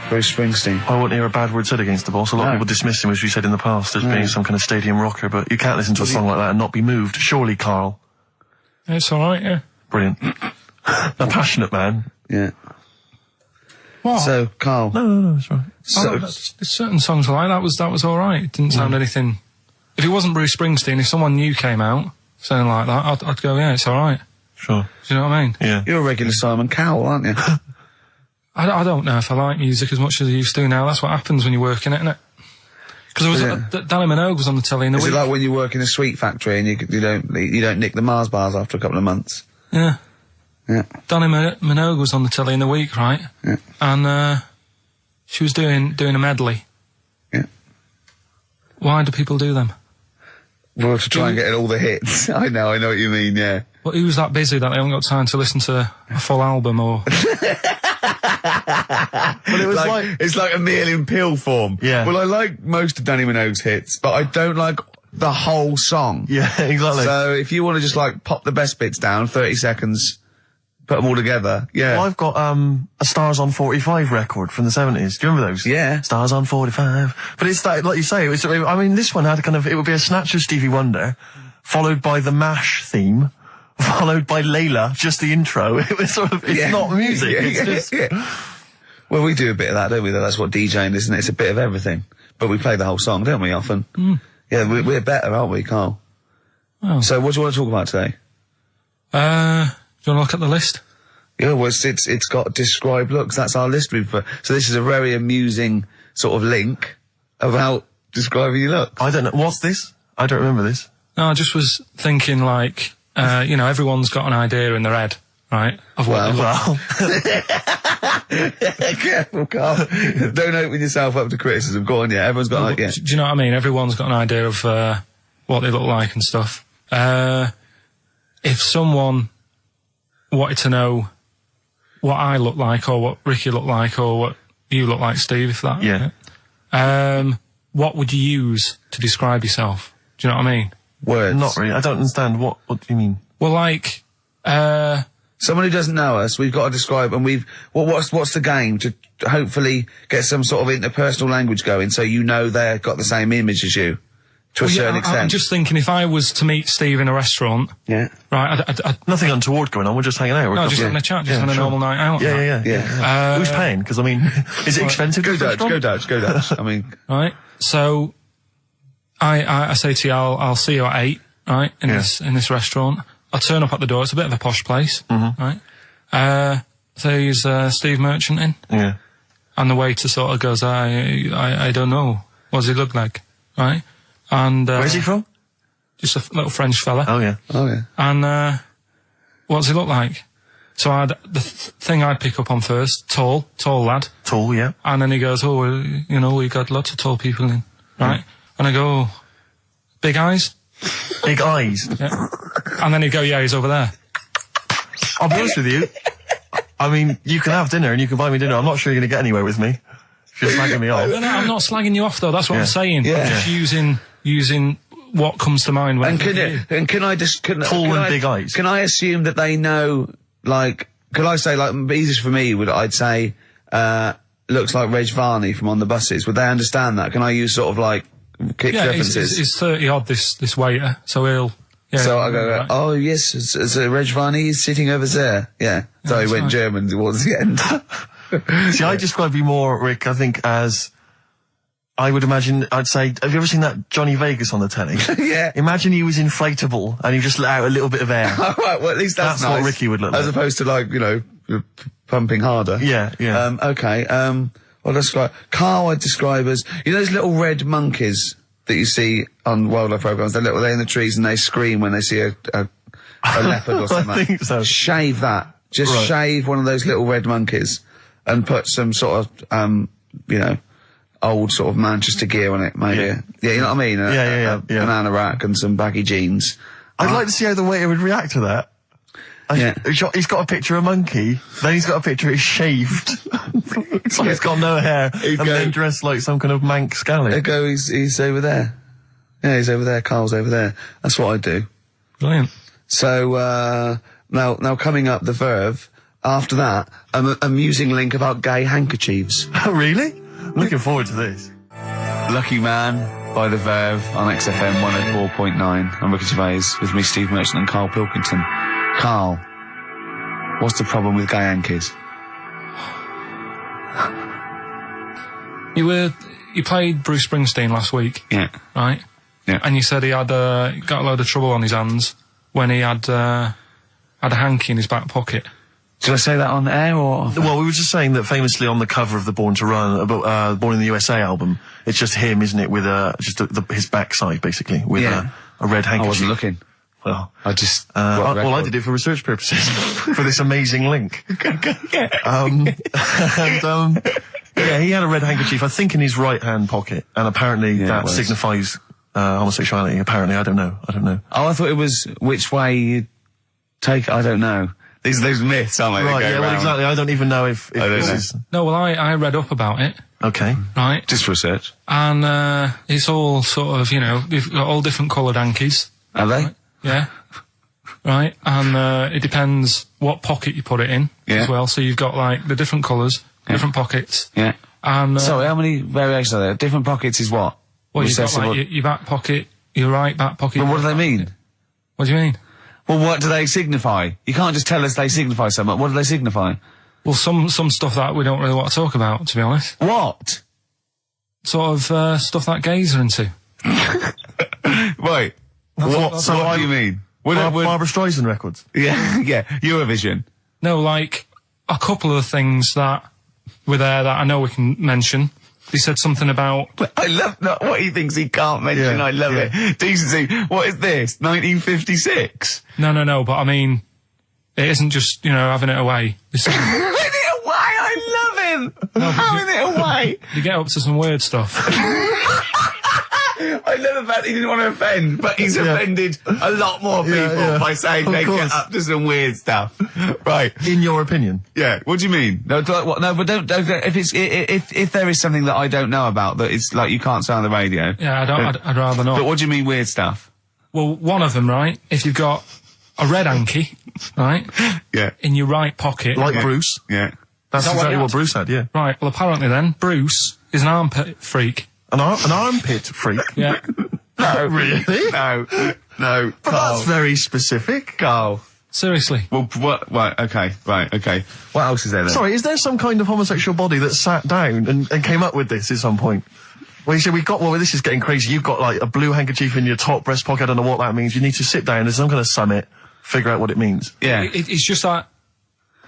Bruce Springsteen. I wouldn't hear a bad word said against the boss. A lot of people dismiss him, as we said in the past, as being some kind of stadium rocker, but you can't listen to a song like that and not be moved. Surely, Karl. It's all right, yeah. Brilliant. A passionate man. Yeah. What? So, Karl. No, it's right. So, there's certain songs like that was all right. It didn't sound anything... If it wasn't Bruce Springsteen, if someone new came out, saying like that, I'd go, yeah, it's all right. Sure. Do you know what I mean? Yeah. You're a regular Simon Cowell, aren't you? I don't know if I like music as much as I used to now. That's what happens when you work in it, isn't it? Because Danny Minogue was on the telly in the week. Is it like when you work in a sweet factory and you don't nick the Mars bars after a couple of months? Yeah. Yeah. Danny Minogue was on the telly in the week, right? Yeah. And she was doing a medley. Yeah. Why do people do them? Well, to try and get all the hits. I know what you mean, yeah. Well, who's that busy that they haven't got time to listen to a full album or... Well, it was it's like a meal in pill form. Yeah. Well, I like most of Danny Minogue's hits, but I don't like the whole song. Yeah, exactly. So if you want to just pop the best bits down, 30 seconds, put them all together, yeah. Well, I've got a Stars on 45 record from the 70s. Do you remember those? Yeah. Stars on 45. But it's like you say, this one had it would be a snatch of Stevie Wonder, followed by the MASH theme, followed by Layla, just the intro. It was it's not music. It's just... Well, we do a bit of that, don't we? That's what DJing is, isn't it? It's a bit of everything. But we play the whole song, don't we, often? Mm. Yeah, we're better, aren't we, Karl? Oh. So what do you want to talk about today? Do you want to look at the list? Yeah, well, it's got describe looks. That's our list. So this is a very amusing sort of link about describing your look. I don't know. What's this? I don't remember this. No, I just was thinking everyone's got an idea in their head, right? Of what Well. Careful, Carl. Don't open yourself up to criticism. Go on, yeah. Everyone's got an idea. Do you know what I mean? Everyone's got an idea of what they look like and stuff. If someone wanted to know what I look like, or what Ricky looked like, or what you look like, Steve, if that... Yeah. What would you use to describe yourself? Do you know what I mean? Words. Not really. I don't understand. What do you mean? Well, like... Someone who doesn't know us, we've got to describe, and what's the game to hopefully get some sort of interpersonal language going, so you know they've got the same image as you, to a certain extent. I'm just thinking, if I was to meet Steve in a restaurant, right, I'd nothing untoward going on. We're just hanging out. no, just having a chat, just having a normal night out. Yeah. Who's paying? Because I mean, is it expensive? Go Dutch. I mean, right. So, I say to you, I'll see you at 8, right, in this restaurant. I'll turn up at the door. It's a bit of a posh place, right? So he's Steve Merchant in, and the waiter sort of goes, I don't know. What does he look like, right? And where's he from? Just a little French fella. Oh yeah. And what does he look like? So the thing I'd pick up on first, tall lad. Tall, yeah. And then he goes, we got lots of tall people in, right? And I go, big eyes? Big eyes? Yeah. And then he'd go, yeah, he's over there. I'll be honest with you. I mean, you can have dinner and you can buy me dinner. I'm not sure you're going to get anywhere with me. If you're slagging me off. No, I'm not slagging you off, though. That's what I'm saying. Yeah. I'm just using what comes to mind when can I just... Tall and big eyes. Can I assume that they know, like... Could I say, like, easiest for me, I'd say, looks like Reg Varney from On the Buses. Would they understand that? Can I use sort of, like, kick references? He's 30-odd, this waiter, so he'll... Yeah, so I go, right. Oh, yes, it's Reg Varney is sitting over there. Yeah. So he went German towards the end. See, I describe you more, Rick, I think, as... I would imagine, I'd say, have you ever seen that Johnny Vegas on the telly? Yeah. Imagine he was inflatable and he just let out a little bit of air. All right, well, at least that's nice. What Ricky would look like. As opposed to, like, pumping harder. Yeah. Okay, well, that's like... Carl I'd describe as... You know those little red monkeys that you see on wildlife programs? They're in the trees and they scream when they see a leopard or something. I think so. Shave that. Just shave one of those little red monkeys and put some sort of, old sort of Manchester gear on it, maybe. Yeah, you know what I mean? A banana rack and some baggy jeans. I'd like to see how the waiter would react to that. He's got a picture of a monkey, then he's got a picture of shaved. So he's got no hair, then dressed like some kind of Manx scally. There go, he's over there. Yeah, he's over there, Carl's over there. That's what I do. Brilliant. So, now coming up the Verve, after that, an amusing link about gay handkerchiefs. Oh, really? I'm looking forward to this. Lucky Man by The Verve on XFM 104.9. I'm Ricky Gervais, with me, Steve Merchant and Karl Pilkington. Carl, what's the problem with gay hankies? You played Bruce Springsteen last week. Yeah. Right? Yeah. And you said he had got a load of trouble on his hands when he had a hanky in his back pocket. Did I say that on air or? Well, we were just saying that famously on the cover of the Born to Run, Born in the USA album, it's just him, isn't it, with his backside basically, with a red handkerchief. I wasn't looking. Well, I just. I did it for research purposes for this amazing link. He had a red handkerchief, I think, in his right hand pocket, and apparently that signifies homosexuality. Apparently, I don't know. Oh, I thought it was which way you take. I don't know. These are those myths, aren't they? Right, well, exactly. I don't even know if this is... No, well, I read up about it. Okay. Right. Just research. And, it's all sort of, they've got all different coloured hankies. Are they? Right? Yeah. Right. And, it depends what pocket you put it in as well. So you've got, like, the different colours, different pockets. Yeah. And, sorry, how many variations are there? Different pockets is what? Well, you've got, like, your back pocket, your right back pocket. But what do they mean? What do you mean? Well, what do they signify? You can't just tell us they signify so much. What do they signify? Well, some stuff that we don't really want to talk about, to be honest. What? Sort of, stuff that gays are into. Wait. What do you mean? Barbara Streisand records? Yeah, Eurovision. No, like, a couple of the things that were there that I know we can mention. He said something about... I love what he thinks he can't mention. I love it. Decency. What is this? 1956? No, but I mean, It isn't just, having it away. Having it away, I love him! Having it away! You get up to some weird stuff. I love the fact he didn't want to offend, but he's offended a lot more people by saying they get up to some weird stuff. Right. In your opinion? Yeah. What do you mean? No, but don't. If there is something that I don't know about that it's like you can't say on the radio. Yeah, I'd rather not. But what do you mean weird stuff? Well, one of them, right? If you've got a red hanky, right? Yeah. In your right pocket. Like Bruce? Yeah. That's exactly what Bruce had, yeah. Right, well, apparently then, Bruce is an armpit freak. An armpit freak? Yeah. No. Really? No. But Carl, that's very specific. Carl. Seriously. Well, what? Right, okay. What else is there then? Sorry, is there some kind of homosexual body that sat down and came up with this at some point? Well, you said this is getting crazy. You've got like a blue handkerchief in your top breast pocket. I don't know what that means. You need to sit down. There's some kind of summit. Figure out what it means. Yeah. It's just that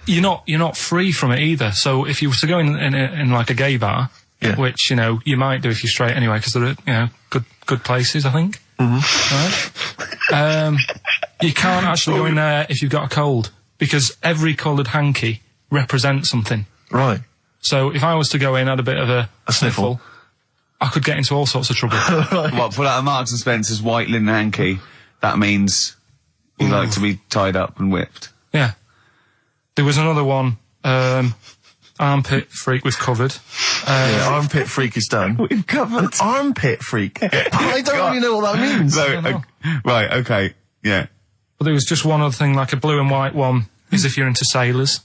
you're not free from it either. So if you were to go in like a gay bar, which, you might do if you're straight anyway, because they're, good places, I think. Mm-hmm. Right? You can't actually go in there if you've got a cold, because every coloured hanky represents something. Right. So if I was to go in, had a bit of a sniffle, I could get into all sorts of trouble. Right. What, pull out a Marks and Spencer's white linen hanky, that means you like to be tied up and whipped. Yeah. There was another one, armpit freak was covered. Armpit freak is done. We've covered. Armpit freak. I don't really know what that means. Right, okay, yeah. But there was just one other thing, like a blue and white one, is if you're into sailors.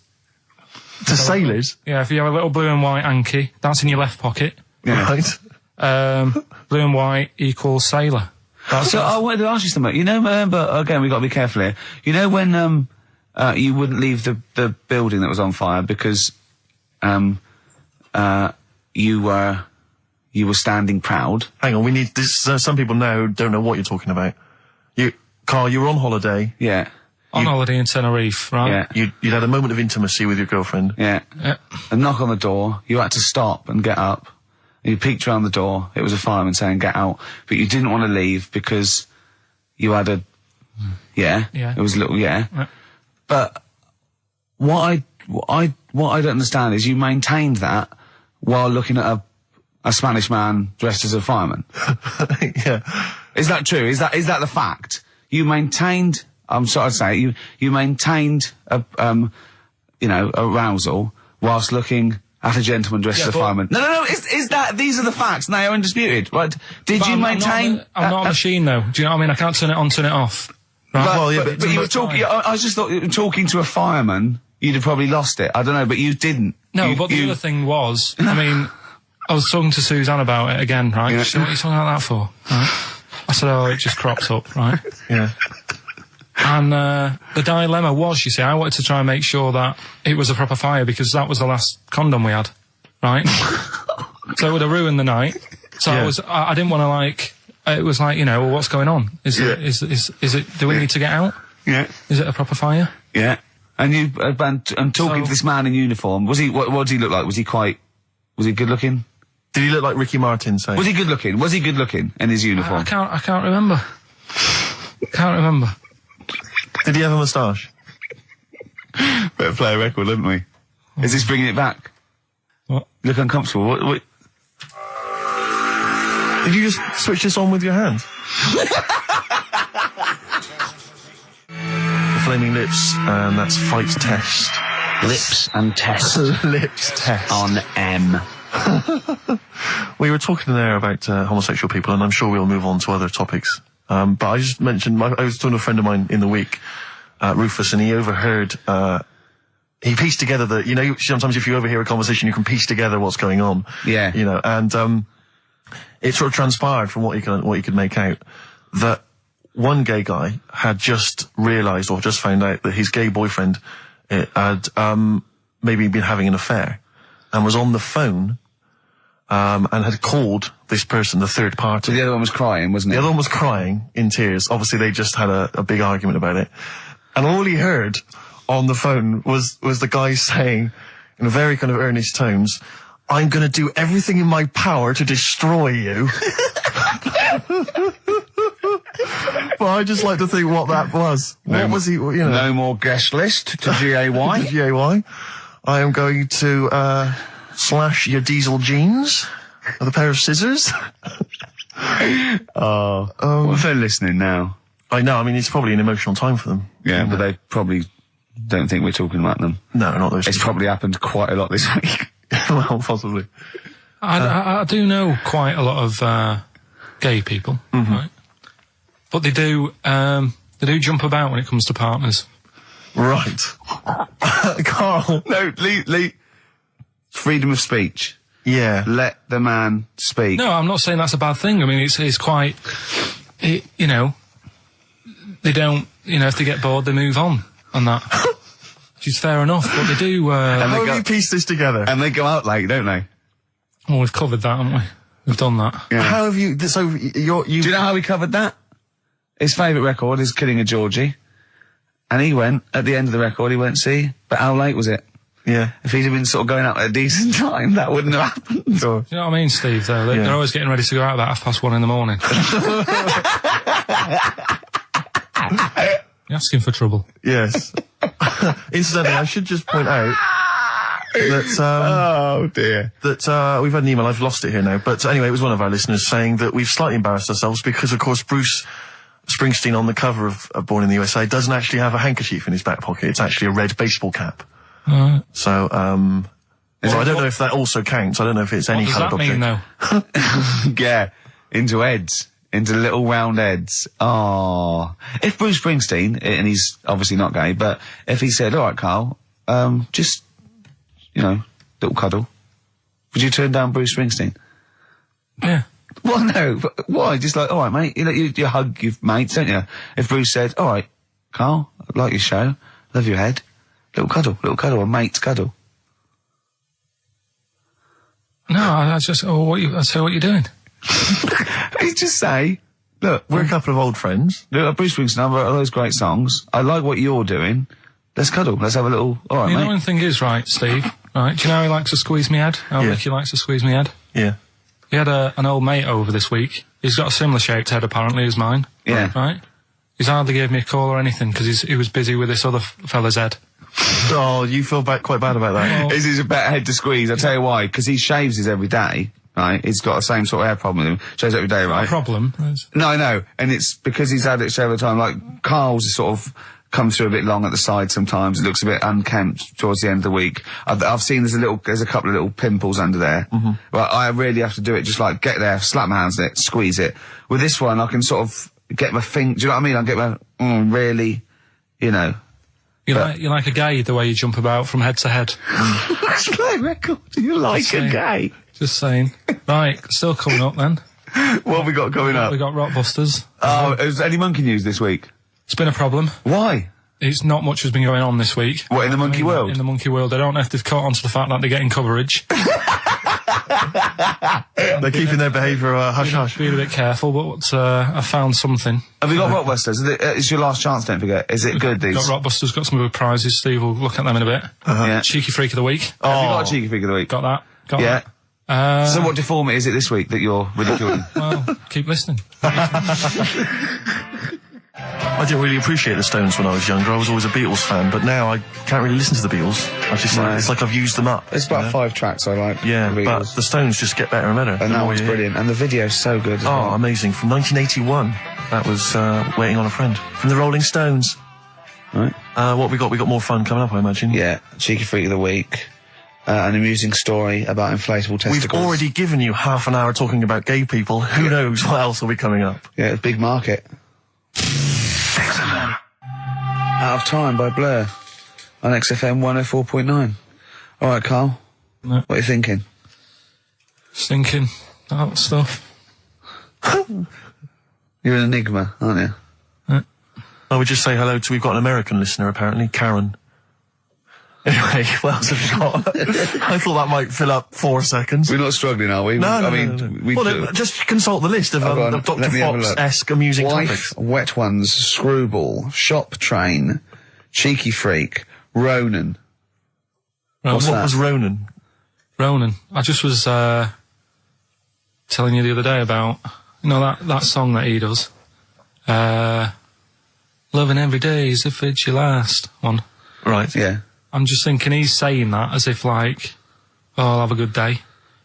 To sailors? Yeah, if you have a little blue and white hanky, that's in your left pocket. Yeah. Right. Blue and white equals sailor. I wanted to ask you something. But again, we've got to be careful here. You know when you wouldn't leave the building that was on fire because you were standing proud. Hang on, we need this. Some people now don't know what you're talking about. Carl, you were on holiday. Yeah. On holiday in Tenerife, right? Yeah. You'd had a moment of intimacy with your girlfriend. Yeah. A knock on the door. You had to stop and get up. You peeked around the door. It was a fireman saying, "Get out," but you didn't want to leave because you had a. Yeah. Yeah. It was a little. Yeah. But what I don't understand is you maintained that while looking at a Spanish man dressed as a fireman. Yeah. Is that true? Is that the fact? You maintained. I'm sorry to say you maintained arousal whilst looking at a gentleman dressed as a fireman. No. These are the facts. And they are undisputed, right? Did you maintain? I'm not a machine, though. Do you know what I mean? I can't turn it on, turn it off. Right? But you were talking. I just thought talking to a fireman, you'd have probably lost it. I don't know, but you didn't. No, but the other thing was, I was talking to Suzanne about it again, right? Yeah. She said, "What are you talking about that for?" Right? I said, "Oh, it just cropped up," right? Yeah. And the dilemma was, you see, I wanted to try and make sure that it was a proper fire because that was the last condom we had, right? So it would have ruined the night. So I didn't want to it was like, well, what's going on? Is it, do we need to get out? Yeah. Is it a proper fire? Yeah. And you, and talking to this man in uniform, what did he look like? Was he good looking? Did he look like Ricky Martin, say? Was he good looking? Was he good looking in his uniform? I can't remember. Can't remember. Did he have a moustache? Better play a record, didn't we? Is this bringing it back? What? You look uncomfortable. What? Did you just switch this on with your hands? The Flaming Lips, and that's Fight Test. Lips and test. Lips Test. On M. We were talking there about homosexual people, and I'm sure we'll move on to other topics. But I just mentioned, I was talking to a friend of mine in the week, Rufus, and he overheard, he pieced together sometimes if you overhear a conversation, you can piece together what's going on. Yeah. And, it sort of transpired from what you could make out that one gay guy had just realised or just found out that his gay boyfriend had, maybe been having an affair and was on the phone, and had called this person, the third party. So the other one was crying, wasn't it? The other one was crying in tears. Obviously, they just had a big argument about it. And all he heard on the phone was the guy saying, in very kind of earnest tones, "I'm going to do everything in my power to destroy you." Well, I just like to think what that was. What was he, you know? No more guest list to GAY. To GAY. I am going to, slash your diesel jeans with a pair of scissors. What if they're listening now? I know, I mean, it's probably an emotional time for them. Yeah, but they probably don't think we're talking about them. No, not those. It's probably happened quite a lot this week. Well, possibly. I do know quite a lot of gay people, right? But they do jump about when it comes to partners. Right. Carl. No, Lee. Freedom of speech. Yeah. Let the man speak. No, I'm not saying that's a bad thing. I mean, it's quite, you know, they don't, you know, if they get bored, they move on that. Which is fair enough, but they do... How have you pieced this together? And they go out late, don't they? Oh, we've covered that, haven't we? We've done that. Yeah. How have you... So, Do you know how we covered that? His favourite record is Killing a Georgie. And he went, at the end of the record, he went, see, but how late was it? Yeah. If he'd have been sort of going out at a decent time, that wouldn't have happened. Sure. Do you know what I mean, Steve, though? They're always getting ready to go out about 1:30 in the morning. You're asking for trouble. Yes. Incidentally, I should just point out that, Oh, dear. that, we've had an email, I've lost it here now, but anyway, it was one of our listeners saying that we've slightly embarrassed ourselves because, of course, Bruce Springsteen on the cover of Born in the USA doesn't actually have a handkerchief in his back pocket. It's actually a red baseball cap. So, so I don't know if that also counts. I don't know if it's any coloured object. What does that mean, though? Yeah, into heads. Into little round heads. Oh. If Bruce Springsteen, and he's obviously not gay, but if he said, all right, Carl, just, you know, little cuddle, would you turn down Bruce Springsteen? Yeah. Well, no, but why? Just like, all right, mate, you hug your mates, don't you? If Bruce said, all right, Carl, I like your show, love your head, little cuddle, a mate's cuddle. No, I just, I say what you're doing. You just say, look, We're a couple of old friends. look, Bruce Springsteen, I've got all those great songs. I like what you're doing. Let's cuddle. Let's have a little, all right, The mate. annoying thing is, right, Steve, right, do you know how he likes to squeeze me head? How Yeah. Ricky likes to squeeze me head? Yeah. He had an old mate over this week. He's got a similar shaped head, apparently, as mine. Yeah. Right? He's hardly gave me a call or anything, because he was busy with this other fella's head. Oh, you feel quite bad about that. This is a better head to squeeze. I'll tell you why. Because he shaves his every day, right? He's got the same sort of hair problem with him. Shaves every day, right? Problem. No, I know. And it's because he's had it shaved all the time. Like, Carl's is sort of comes through a bit long at the side sometimes. It looks a bit unkempt towards the end of the week. I've seen there's a couple of little pimples under there. But I really have to do it just like get there, slap my hands on it, squeeze it. With this one, I can sort of get my finger, do you know what I mean? I get my, really, you know. You're like a gay, the way you jump about from head to head. That's my record. You like a gay. Just saying. Right, still coming up then. What have we got coming up? We got Rockbusters. Oh, is any monkey news this week? It's been a problem. Why? It's not much has been going on this week. What, in the monkey world? In the monkey world. I don't know if they've caught on to the fact that they're getting coverage. They're keeping their behaviour hush-hush. Be a bit careful, but I found something. Have you got Rockbusters? It's your last chance, don't forget. Is it good, these? Got Rockbusters, got some good prizes. Steve will look at them in a bit. Yeah. Cheeky Freak of the Week. Have you got a cheeky freak of the week? Got that. Got Yeah. that. So what deformity is it this week that you're ridiculing? Well, keep listening. I didn't really appreciate the Stones when I was younger. I was always a Beatles fan, but now I can't really listen to the Beatles. I just it's like I've used them up. It's about 5 tracks I like. Yeah, the but Beatles. the Stones just get better and better. And that one's brilliant. And the video's so good as Oh, well. amazing. From 1981. That was Waiting on a Friend. From the Rolling Stones. Right. What we got? We got more fun coming up, I imagine. Yeah, cheeky freak of the week. An amusing story about inflatable testicles. We've already given you half an hour talking about gay people. Who knows what else will be coming up? Yeah, big market. Out of Time by Blur on XFM 104.9. All right, Carl. No. What are you thinking? Stinking. That stuff. You're an enigma, aren't you? I would just say hello to, we've got an American listener apparently, Karen. Anyway, what else have we got? I thought that might fill up 4 seconds. We're not struggling, are we? No, We well, just consult the list of Dr. Let me have a look. Fox-esque amusing Wife, topics. Wet Ones, Screwball, Shop Train, Cheeky Freak, Ronan. What's What that? was Ronan? Ronan. I just was telling you the other day about, you know, that song that he does. loving every day as if it's your last one. Right. Yeah. I'm just thinking he's saying that as if like, oh, I'll have a good day.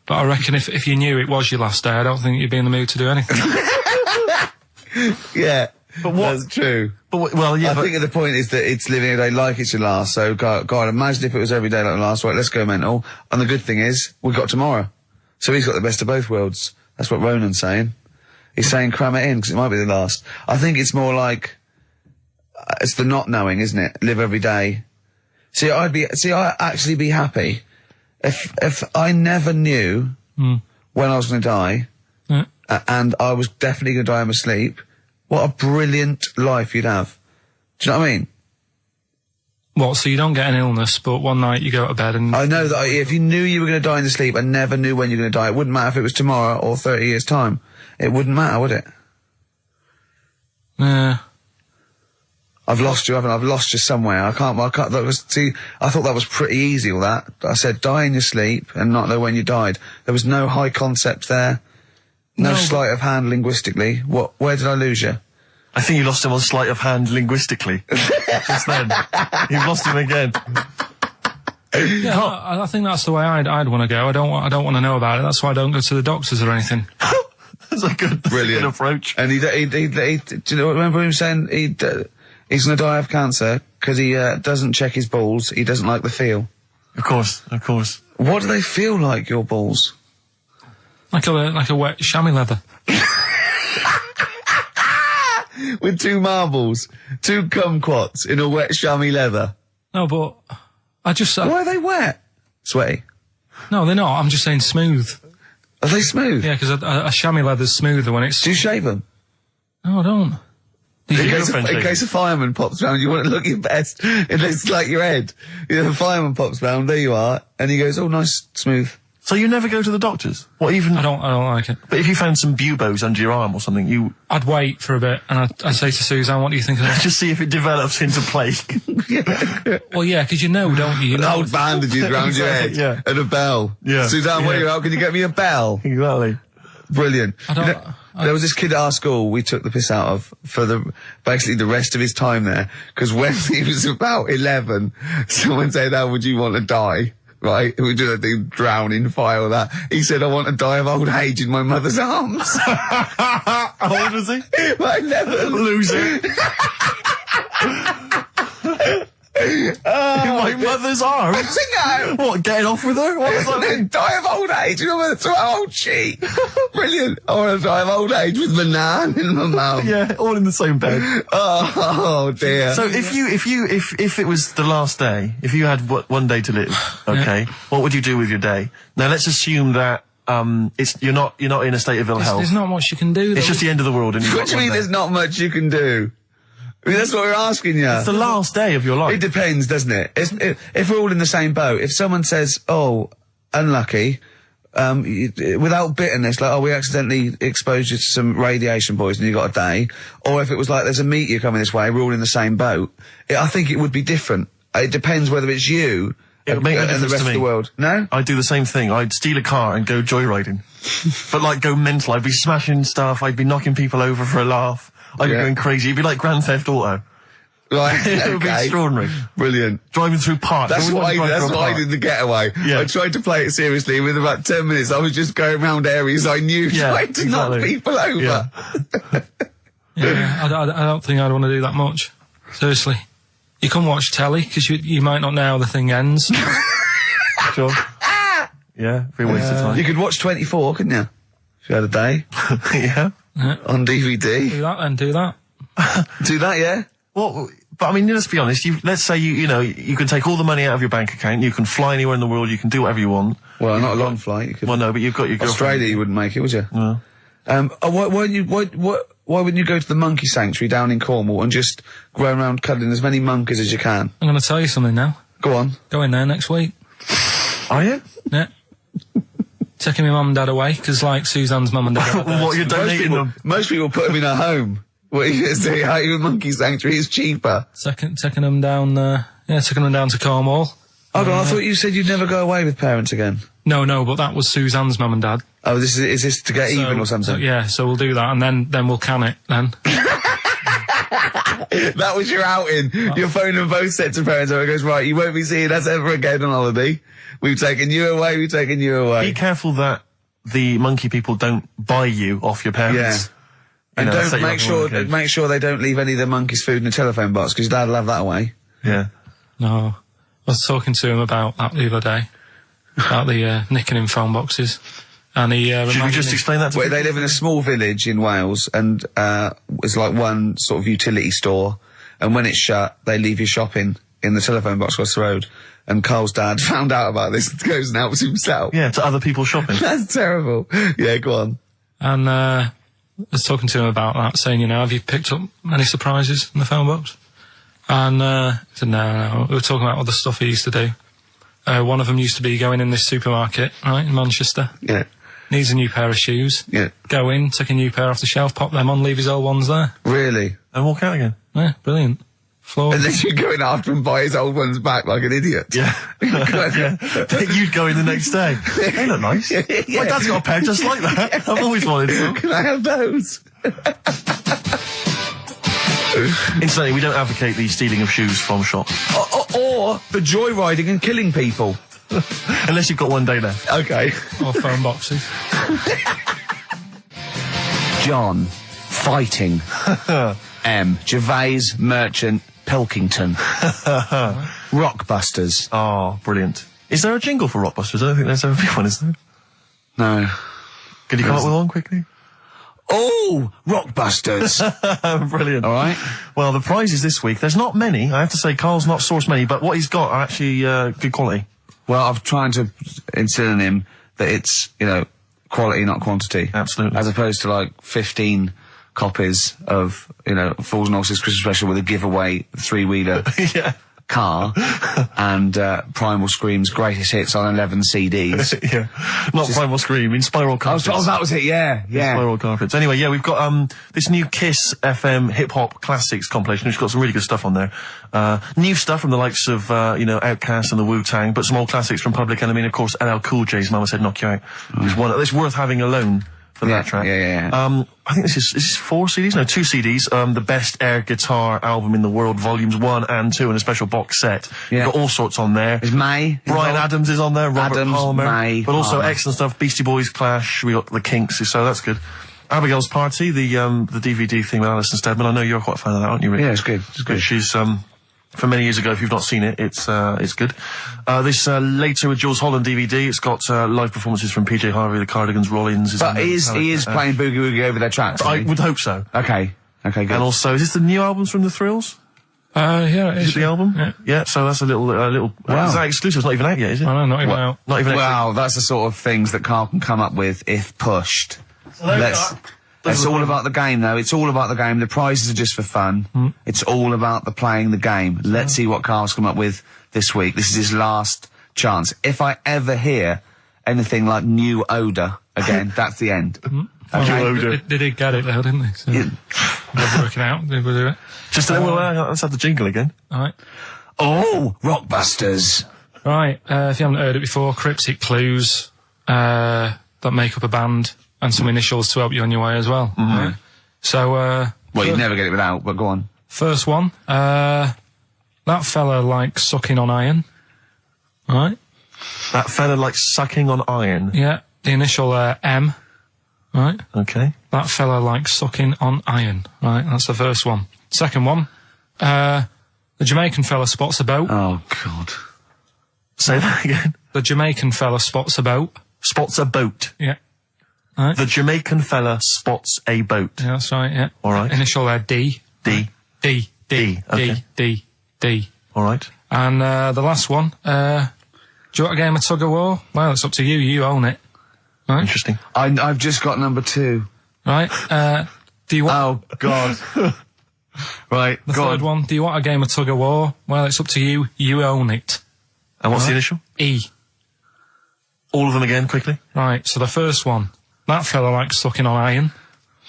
But I reckon if you knew it was your last day, I don't think you'd be in the mood to do anything. Yeah. But what? That's true. But well, yeah. I think the point is that it's living a day like it's your last. So, God, imagine if it was every day like the last. Right, let's go mental. And the good thing is, we've got tomorrow. So he's got the best of both worlds. That's what Ronan's saying. He's saying cram it in, because it might be the last. I think it's more like, it's the not knowing, isn't it? Live every day. I'd actually be happy if I never knew when I was going to die, and I was definitely going to die in my sleep. What a brilliant life you'd have. Do you know what I mean? What, so you don't get an illness, but one night you go to bed and... I know that if you knew you were going to die in your sleep and never knew when you were going to die, it wouldn't matter if it was tomorrow or 30 years' time. It wouldn't matter, would it? Yeah. I've lost you, haven't I? I've lost you somewhere. I thought that was pretty easy, all that. I said die in your sleep and not know when you died. There was no high concept there. No sleight of hand linguistically. Where did I lose you? I think you lost him on sleight of hand linguistically. Just then. You've lost him again. Yeah, I think that's the way I'd want to go. I don't want to know about it. That's why I don't go to the doctors or anything. That's a good, brilliant approach. And do you know, remember him saying he's going to die of cancer because he doesn't check his balls. He doesn't like the feel. Of course. What do they feel like, your balls? Like a wet chamois leather. With 2 marbles, 2 kumquats in a wet chamois leather. No, but I just... Why are they wet? Sweaty? No, they're not. I'm just saying smooth. Are they smooth? Yeah, because a chamois leather's smoother when it's... Do you shave them? No, I don't. In case a fireman pops round, you want to look your best. It looks like your head. If a fireman pops round, there you are, and he goes, oh, nice, smooth. So you never go to the doctors? What, even... I don't like it. But if you found some buboes under your arm or something, I'd wait for a bit, and I'd say to Suzanne, what do you think of that? Just see if it develops into plague. Well, yeah, because you know, don't you? Old bandages around your head. Yeah. And a bell. Yeah. Suzanne, where are you out? Can you get me a bell? Exactly. Brilliant. There was this kid at our school we took the piss out of for basically the rest of his time there, because when he was about 11, someone said, how would you want to die? Right? We do that thing, drown in fire, that. He said, I want to die of old age in my mother's arms. How old was he? Like 11. Loser. In my mother's arms? No. What, getting off with her? What was that? Die of old age. You know, that's how old she. Brilliant. I want to die of old age with my nan and my mum. Yeah, all in the same bed. Oh dear. So if it was the last day, if you had one day to live, okay, what would you do with your day? Now let's assume that you're not in a state of ill health. There's not much you can do, though. It's just the end of the world. And What do you mean there's not much you can do? I mean, that's what we're asking you. It's the last day of your life. It depends, doesn't it? If we're all in the same boat, if someone says, oh, unlucky, without bitterness, like, oh, we accidentally exposed you to some radiation poison, you got a day, or if it was like, there's a meteor coming this way, we're all in the same boat, I think it would be different. It depends whether it's you It would make no and the difference rest to of me. the world. No? I'd do the same thing. I'd steal a car and go joyriding. But like go mental. I'd be smashing stuff. I'd be knocking people over for a laugh. I'd be going crazy. It'd be like Grand Theft Auto. Right, It would be extraordinary. Brilliant. Driving through parks. That's what I did the getaway. Yeah. I tried to play it seriously. Within about 10 minutes, I was just going around areas I knew, trying to knock people over. Yeah. Yeah, I don't think I'd want to do that much. Seriously. You can watch telly, because you might not know how the thing ends. Sure. Yeah, be a waste of time. You could watch 24, couldn't you? If you had a day. Yeah. On DVD. Do that then, do that. Do that, yeah? Well, but I mean, let's be honest. Let's say you can take all the money out of your bank account. You can fly anywhere in the world. You can do whatever you want. Well, not a long flight. You could. Well, no, but you've got your Australia, you wouldn't make it, would you? No. Why wouldn't you go to the monkey sanctuary down in Cornwall and just go around cuddling as many monkeys as you can? I'm going to tell you something now. Go on. Go in there next week. Are you? Yeah. Taking my mum and dad away, because like Suzanne's mum and dad are there. What, you're donating them? Most people put them in a home. What are you going to say? How your monkey sanctuary is cheaper? Taking them down, taking them down to Cornwall. Hold on, I thought you said you'd never go away with parents again. No, but that was Suzanne's mum and dad. Oh, is this to get even or something? So we'll do that, and then we'll can it, then. That was your outing. You're phoning both sets of parents and it goes, right, you won't be seeing us ever again on holiday. We've taken you away, Be careful that the monkey people don't buy you off your parents. Yeah. And don't make sure they don't leave any of the monkeys' food in the telephone box, because your dad will have that away. Yeah. No. I was talking to him about that the other day. About the nicking in phone boxes. And he should we just explain that to They live in a small village in Wales, and it's like one sort of utility store, and when it's shut, they leave you shopping in the telephone box across the road. And Carl's dad found out about this and goes and helps himself. Yeah, to other people shopping. That's terrible. Yeah, go on. And I was talking to him about that, saying, you know, have you picked up any surprises in the phone box? And he said, no. We were talking about other stuff he used to do. One of them used to be going in this supermarket, right, in Manchester. Yeah. Needs a new pair of shoes. Yeah. Go in, take a new pair off the shelf, pop them on, leave his old ones there. Really? And walk out again. Yeah, brilliant. And then you go in after and buy his old ones back like an idiot. Yeah. You'd go in the next day. They look nice. Yeah. My dad's got a pair just like that. I've always wanted some. Can I have those? Incidentally, we don't advocate the stealing of shoes from shops. Or the joyriding and killing people. Unless you've got one day left. Okay. Or phone boxes. John. Fighting. M. Gervais, Merchant, Pilkington. Rockbusters. Oh, brilliant. Is there a jingle for Rockbusters? I don't think there's ever been one, is there? No. Could you come up with one quickly? Oh, Rockbusters. Brilliant. All right. Well, the prizes this week, there's not many. I have to say, Carl's not sourced many, but what he's got are actually good quality. Well, I'm trying to instill in him that it's, you know, quality, not quantity. Absolutely. As opposed to, like, 15 copies of, you know, Fools and Horses Christmas Special with a giveaway 3-wheeler car and Primal Scream's greatest hits on 11 CDs. Yeah. Not Primal Scream, in Spiral Carpets. Oh, that was it, yeah. Spiral Carpets. Anyway, yeah, we've got this new Kiss FM hip-hop classics compilation, which has got some really good stuff on there. New stuff from the likes of, you know, Outkast and the Wu-Tang, but some old classics from Public Enemy, and of course LL Cool J's Mama Said Knock You Out. It's worth having alone for that track. Yeah. I think this is 4 CDs? No, 2 CDs. The Best Air Guitar Album in the World, Volumes 1 and 2, in a special box set. Yeah. You've got all sorts on there. There's May. Bryan Adams is on there, Robert Palmer. May, but also excellent stuff. Beastie Boys, Clash, we got the Kinks, so that's good. Abigail's Party, the DVD thing with Alison Steadman. I know you're quite a fan of that, aren't you, Rick? Yeah, it's good. It's good. She's, from many years ago, if you've not seen it, it's good. This Later with Jules Holland DVD, it's got live performances from PJ Harvey, the Cardigans, Rollins. But he is playing Boogie Woogie over their tracks. I would hope so. Okay, good. And also, is this the new albums from The Thrills? Yeah, it is. Is it the album? Yeah, so that's a little. Wow. Is that exclusive? It's not even out yet, is it? Oh, no, not even out. Not even out. Wow, that's the sort of things that Carl can come up with if pushed. It's all about the game, though. It's all about the game. The prizes are just for fun. It's all about the playing the game. Let's see what Carl's come up with this week. This is his last chance. If I ever hear anything like New Odour again, that's the end. Okay. They did get it, though, didn't they? So they're working out. They will do it. Just let's have the jingle again. All right. Oh, Rockbusters. Right. If you haven't heard it before, cryptic clues that make up a band. And some initials to help you on your way as well. Right? So, well, you'd never get it without, but go on. First one, that fella likes sucking on iron. Right? That fella likes sucking on iron? Yeah, the initial M. Right? Okay. That fella likes sucking on iron. Right, that's the first one. Second one, the Jamaican fella spots a boat. Oh, God. Say that again. The Jamaican fella spots a boat. Spots a boat? Yeah. Right. The Jamaican fella spots a boat. Yeah, that's right, yeah. All right. Initial D. D. D. D. Okay. D. All right. And the last one, do you want a game of tug of war? Well, it's up to you. You own it. Right? Interesting. I've just got number 2. Right. Do you want... Oh, God. Right, the third one, do you want a game of tug of war? Well, it's up to you. You own it. And what's the initial? E. All of them again, quickly. Right, so the first one, that fella likes sucking on iron.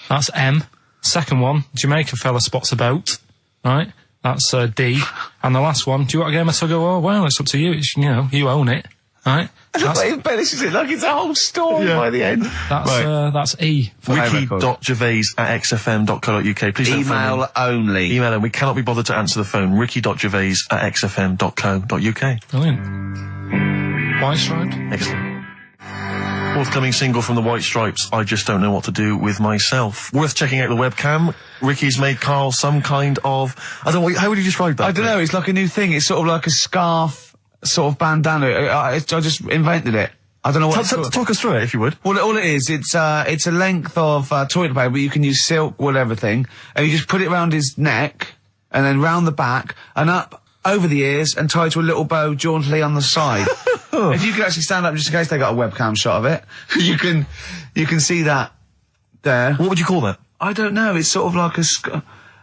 That's M. Second one, Jamaican fella spots a boat. Right, that's D. And the last one, do you want a game of tug of war? Well, it's up to you. It's, you know, you own it. Right? This is it. Like it's a whole story by the end. That's E. Ricky.gervais@xfm.co.uk. Please don't email only. Email and we cannot be bothered to answer the phone. Ricky.gervais@xfm.co.uk. Brilliant. White Stripes. Excellent. Forthcoming single from the White Stripes, I Just Don't Know What to Do With Myself. Worth checking out the webcam. Ricky's made Carl some kind of... I don't know, how would you describe that? I don't know, it's like a new thing. It's sort of like a scarf, sort of bandana. I just invented it. I don't know what Talk us through it, if you would. Well, all it is, it's a length of toilet paper. You can use silk, wool, everything. And you just put it around his neck, and then round the back, and up over the ears, and tied to a little bow jauntily on the side. If you could actually stand up, just in case they got a webcam shot of it, you can see that there. What would you call that? I don't know. It's sort of like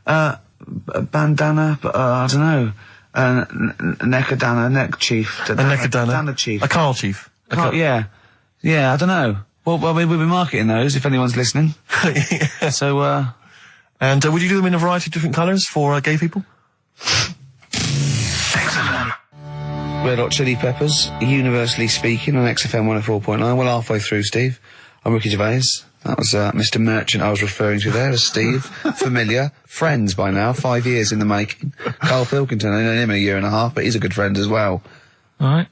a bandana, but I don't know. Neckadana, neck chief. A neckadana chief. A Carl chief. Yeah, I don't know. Well, we'll be marketing those if anyone's listening. Yeah. So, and would you do them in a variety of different colours for gay people? Excellent. Red Hot Chili Peppers, universally speaking, on XFM 104.9. Well, halfway through, Steve. I'm Ricky Gervais. That was Mr. Merchant I was referring to there as Steve. Familiar. Friends by now. 5 years in the making. Karl Pilkington, I know him in a year and a half, but he's a good friend as well. All right.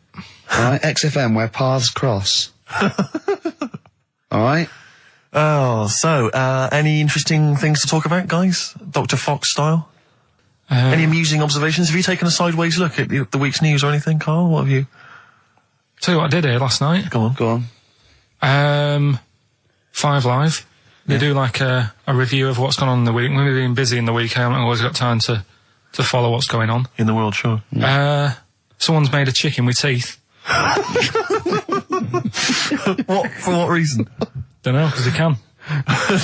XFM, where paths cross. All right? Oh, so, any interesting things to talk about, guys? Dr. Fox style? Any amusing observations? Have you taken a sideways look at the week's news or anything, Carl? What have you... Tell you what I did here last night. Go on. 5 Live. They do like a review of what's gone on in the week. When we've been busy in the week, I haven't always got time to follow what's going on. In the world, sure. Someone's made a chicken with teeth. For what reason? Don't know, because they can.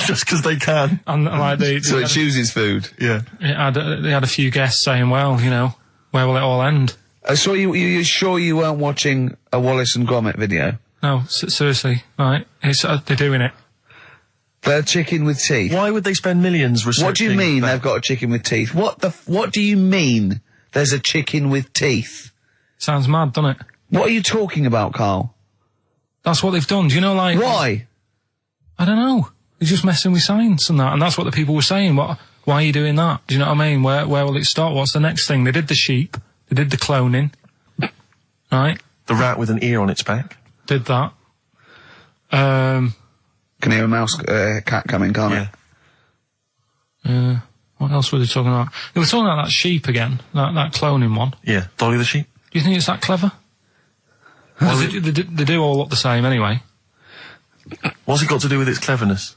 Just because they can. And like so it chooses food. Yeah. They had a few guests saying, well, you know, where will it all end? So you're sure you weren't watching a Wallace and Gromit video? No, seriously, right? They're doing it. They're chicken with teeth. Why would they spend millions researching? What do you mean they've got a chicken with teeth? What do you mean there's a chicken with teeth? Sounds mad, doesn't it? What are you talking about, Carl? That's what they've done. Do you know, like... Why? I don't know. They're just messing with science and that, and that's what the people were saying. Why are you doing that? Do you know what I mean? Where will it start? What's the next thing? They did the sheep. They did the cloning. Right? The rat with an ear on its back. Did that. Can hear a cat coming, can't it? What else were they talking about? They were talking about that sheep again, that cloning one. Yeah, Dolly the sheep. Do you think it's that clever? Well, they do all look the same anyway. What's it got to do with its cleverness?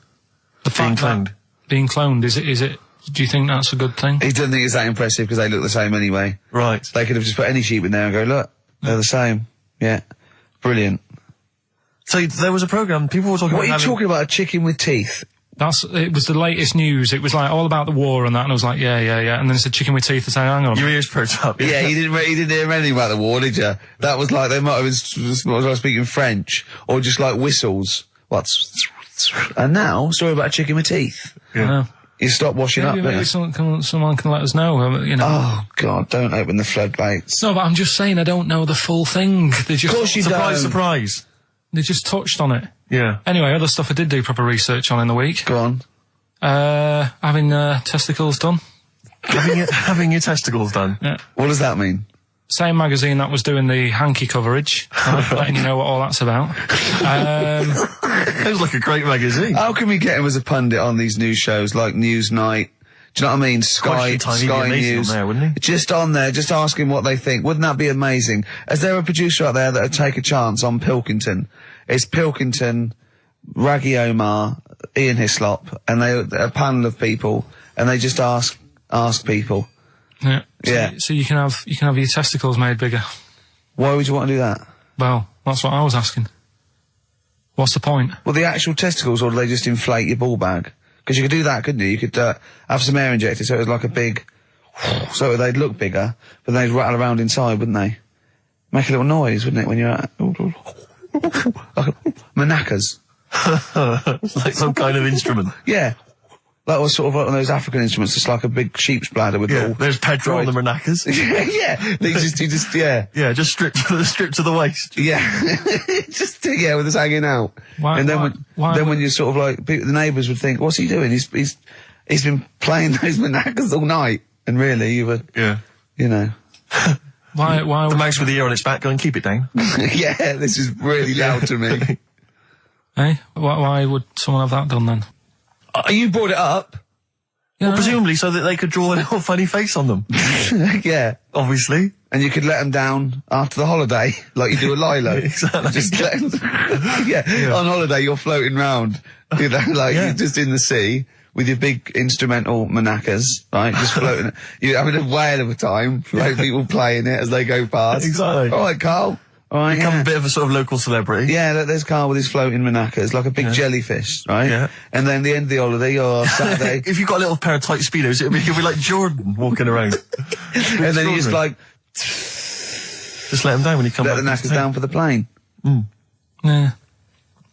Being cloned. Being cloned, is it? Do you think that's a good thing? He doesn't think it's that impressive because they look the same anyway. Right. They could have just put any sheep in there and go, look, they're the same. Yeah. Brilliant. So there was a programme, people were talking about... What are you talking about, a chicken with teeth? It was the latest news. It was like all about the war and that, and I was like, yeah. And then it's a chicken with teeth. I said, hang on. Your ears perked up. Yeah, he didn't hear anything about the war, did you? That was like, they might have been speaking French, or just like whistles. And now, story about a chicken with teeth. Yeah. You stop washing up, maybe someone can let us know, you know. Oh, God, don't open the floodgates. No, but I'm just saying I don't know the full thing. They just... Of course you don't. Surprise. They just touched on it. Yeah. Anyway, other stuff I did do proper research on in the week. Go on. Having testicles done. having your testicles done? Yeah. What does that mean? Same magazine that was doing the hanky coverage. Letting you know what all that's about. It was like a great magazine. How can we get him as a pundit on these news shows like Newsnight? Do you know what I mean? Sky News. On there, wouldn't he? Just on there, just ask him what they think. Wouldn't that be amazing? Is there a producer out there that would take a chance on Pilkington? It's Pilkington, Raggy Omar, Ian Hislop, and a panel of people, and they just ask people. Yeah. So you can have your testicles made bigger. Why would you want to do that? Well, that's what I was asking. What's the point? Well, the actual testicles, or do they just inflate your ball bag? Because you could do that, couldn't you? You could have some air injected, so it was like a big... So they'd look bigger, but they'd rattle around inside, wouldn't they? Make a little noise, wouldn't it, when you're... Like manacas. Like some kind of instrument. Yeah. Like was sort of like one of those African instruments, just like a big sheep's bladder with all. There's Pedro on the maracas. Yeah. He just Yeah, just stripped to the waist. Yeah. Just, with us hanging out. Why, and then when you're sort of like, the neighbours would think, what's he doing? He's been playing those maracas all night. And really, you were, you know. Why the mouse with the ear on its back going, keep it down. Yeah, this is really loud to me. Eh? Why would someone have that done then? You brought it up. Yeah, well, presumably so that they could draw a little funny face on them. Yeah. Obviously. And you could let them down after the holiday, like you do a Lilo. Exactly. Just let them, on holiday you're floating round, you know, like you're just in the sea with your big instrumental maracas, right? Just floating. You're having a whale of a time, like people playing it as they go past. Exactly. All right, Carl. All right, Become a bit of a sort of local celebrity. Yeah, there's Carl with his floating maracas, like a big jellyfish, right? Yeah. And then the end of the holiday, or Saturday. If you've got a little pair of tight Speedos, it'll be like Jordan walking around. And then you just like... Just let them down when you come back. Let the knackers down for the plane. Mm. Yeah.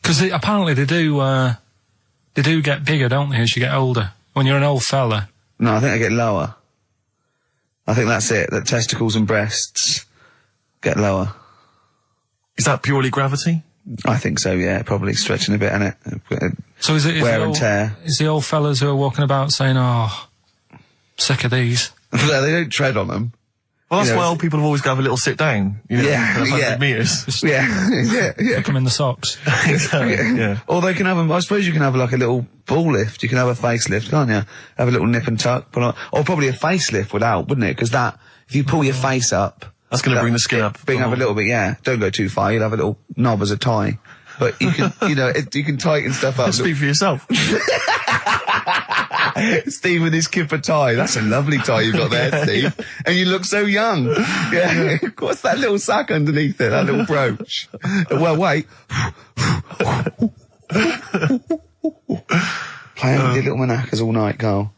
Because apparently they do get bigger, don't they, as you get older? When you're an old fella. No, I think they get lower. I think that's it, that testicles and breasts get lower. Is that purely gravity? I think so, yeah. Probably stretching a bit, innit? So is it wear and tear? Is the old fellas who are walking about saying, "Oh, sick of these"? No, they don't tread on them. Well, that's why old people have always got to have a little sit down. You know, 100 metres. Just yeah. Stick them in the socks. Exactly. Yeah. Or they can have I suppose you can have like a little ball lift. You can have a facelift, can't you? Have a little nip and tuck. Or probably a facelift would help, wouldn't it? Because if you pull your face up. That's going to bring the skin up. Bring up a little bit, yeah. Don't go too far. You'll have a little knob as a tie. But you can, you can tighten stuff up. Speak for yourself. Steve with his kipper tie. That's a lovely tie you've got there, Steve. And you look so young. Yeah. What's that little sack underneath it? That little brooch. Well, wait. Playing with your little maracas all night, Carl.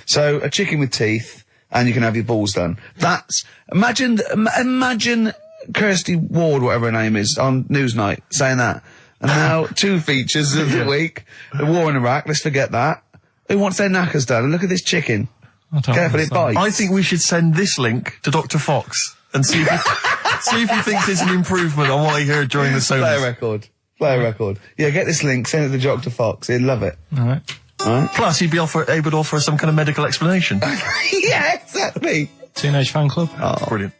So, a chicken with teeth. And you can have your balls done. Imagine Kirsty Ward, whatever her name is, on Newsnight, saying that. And now, 2 features of the week. The war in Iraq, let's forget that. Who wants their knackers done? And look at this chicken. Careful, it bites. I think we should send this link to Dr. Fox and see if he thinks there's an improvement on what he heard during the sonas. Play a record. Yeah, get this link, send it to Dr. Fox. He'd love it. All right. Plus, he'd be able to offer some kind of medical explanation. Yeah, exactly. Teenage Fan Club. Oh, brilliant.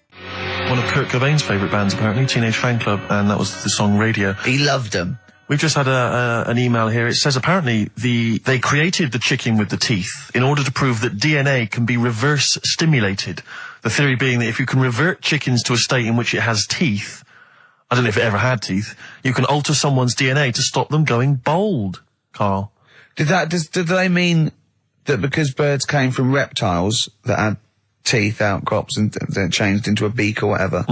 One of Kurt Cobain's favourite bands, apparently, Teenage Fan Club, and that was the song Radio. He loved them. We've just had an email here. It says apparently they created the chicken with the teeth in order to prove that DNA can be reverse stimulated. The theory being that if you can revert chickens to a state in which it has teeth, I don't know if it ever had teeth, you can alter someone's DNA to stop them going bald, Carl. Did they mean that because birds came from reptiles that had teeth, outcrops, and then changed into a beak or whatever,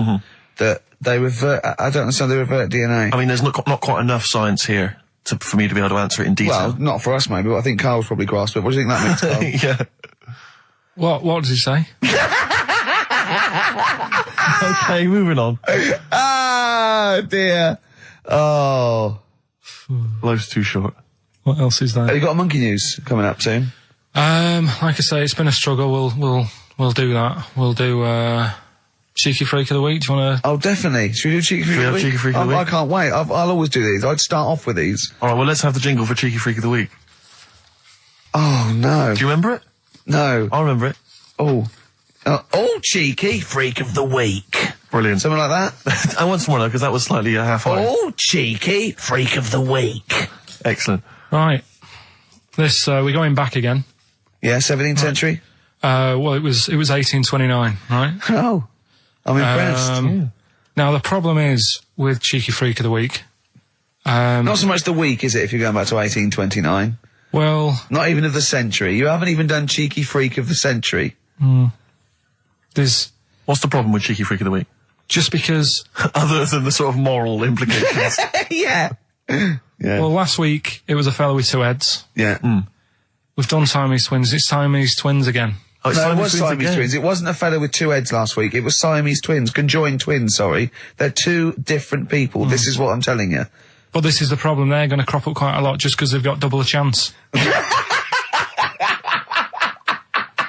that they revert? I don't understand. They revert DNA. I mean, there's not quite enough science here for me to be able to answer it in detail. Well, not for us, maybe. But I think Carl's probably grasped it. What do you think that means, Carl? Yeah. What does he say? Okay, moving on. Ah, dear. Oh, life's too short. What else is there? Have you got a monkey news coming up soon? Like I say, it's been a struggle. We'll do that. We'll do Cheeky Freak of the Week. Do you want to? Oh, definitely. Should we do Cheeky Freak of the Week? Cheeky Freak of the Week? I can't wait. I'll always do these. I'd start off with these. All right. Well, let's have the jingle for Cheeky Freak of the Week. Oh no! Do you remember it? No. I remember it. Oh, Cheeky Freak of the Week. Brilliant. Something like that. I want some more though, because that was slightly half-high. Cheeky Freak of the Week. Excellent. Right. This we're going back again. Yeah, 17th century. Well, it was 1829, right? Oh, I'm impressed. Now the problem is with Cheeky Freak of the Week. Not so much the week, is it? If you're going back to 1829. Well, not even of the century. You haven't even done Cheeky Freak of the century. What's the problem with Cheeky Freak of the Week? Just because... Other than the sort of moral implications. Yeah. Well, last week, it was a fella with 2 heads. Yeah. We've done Siamese twins. It's Siamese twins again. Oh, no, it was Siamese twins. It wasn't a fella with 2 heads last week. It was Siamese twins. Conjoined twins, sorry. They're 2 different people. This is what I'm telling you. But this is the problem. They're going to crop up quite a lot just because they've got double a chance.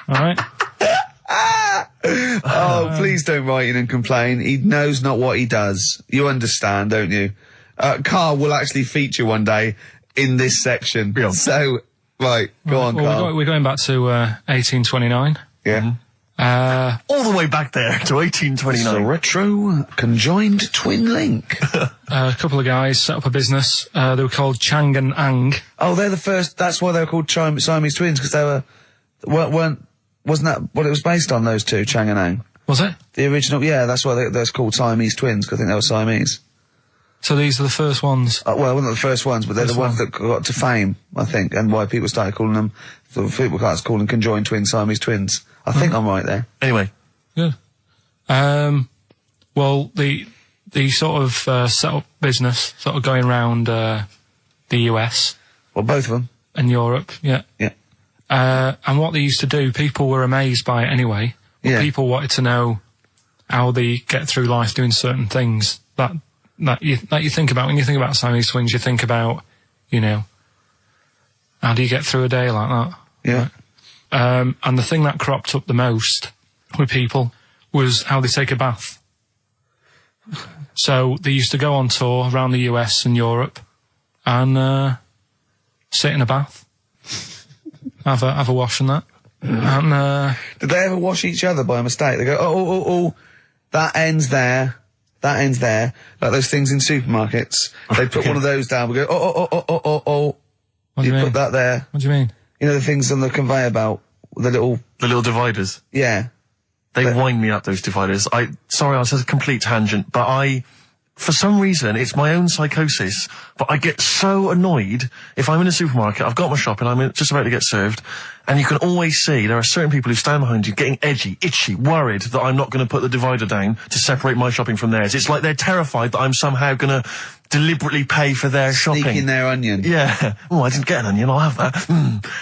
All right. Oh, please don't write in and complain. He knows not what he does. You understand, don't you? Carl will actually feature one day in this section. Yeah. So, right, go on, Carl. We're going back to 1829. Yeah. All the way back there to 1829. It's a retro conjoined twin link. A couple of guys set up a business. They were called Chang and Ang. Oh, they're the first. That's why they were called Siamese twins, because they wasn't that what it was based on? Those two, Chang and Ang. Was it? The original, yeah. That's why they're called Siamese twins, because I think they were Siamese. So these are the first ones. Well, not the first ones, but they're the ones that got to fame, I think, and why people started calling them. People started calling them conjoined twins, Siamese twins. I think I'm right there. Anyway. Good. Well, the sort of set up business, sort of going around the US. Well, both of them. And Europe, yeah. Yeah. And what they used to do, people were amazed by it anyway. Yeah. People wanted to know how they get through life doing certain things that you think about. When you think about Siamese twins, you think about, you know, how do you get through a day like that? Yeah. And the thing that cropped up the most with people was how they take a bath. So they used to go on tour around the US and Europe and sit in a bath, have a wash and that. And did they ever wash each other by mistake? They go, oh, that ends there. That ends there. Like those things in supermarkets. They put one of those down. We go, oh. What do you mean? Put that there. What do you mean? You know the things on the conveyor belt, the little dividers. Yeah. They wind me up, those dividers. Sorry, I was a complete tangent, but for some reason, it's my own psychosis, but I get so annoyed if I'm in a supermarket, I've got my shopping, I'm just about to get served, and you can always see there are certain people who stand behind you getting edgy, itchy, worried that I'm not going to put the divider down to separate my shopping from theirs. It's like they're terrified that I'm somehow going to deliberately pay for their shopping. Sneak in their onion. Yeah. Oh, I didn't get an onion, I'll have that.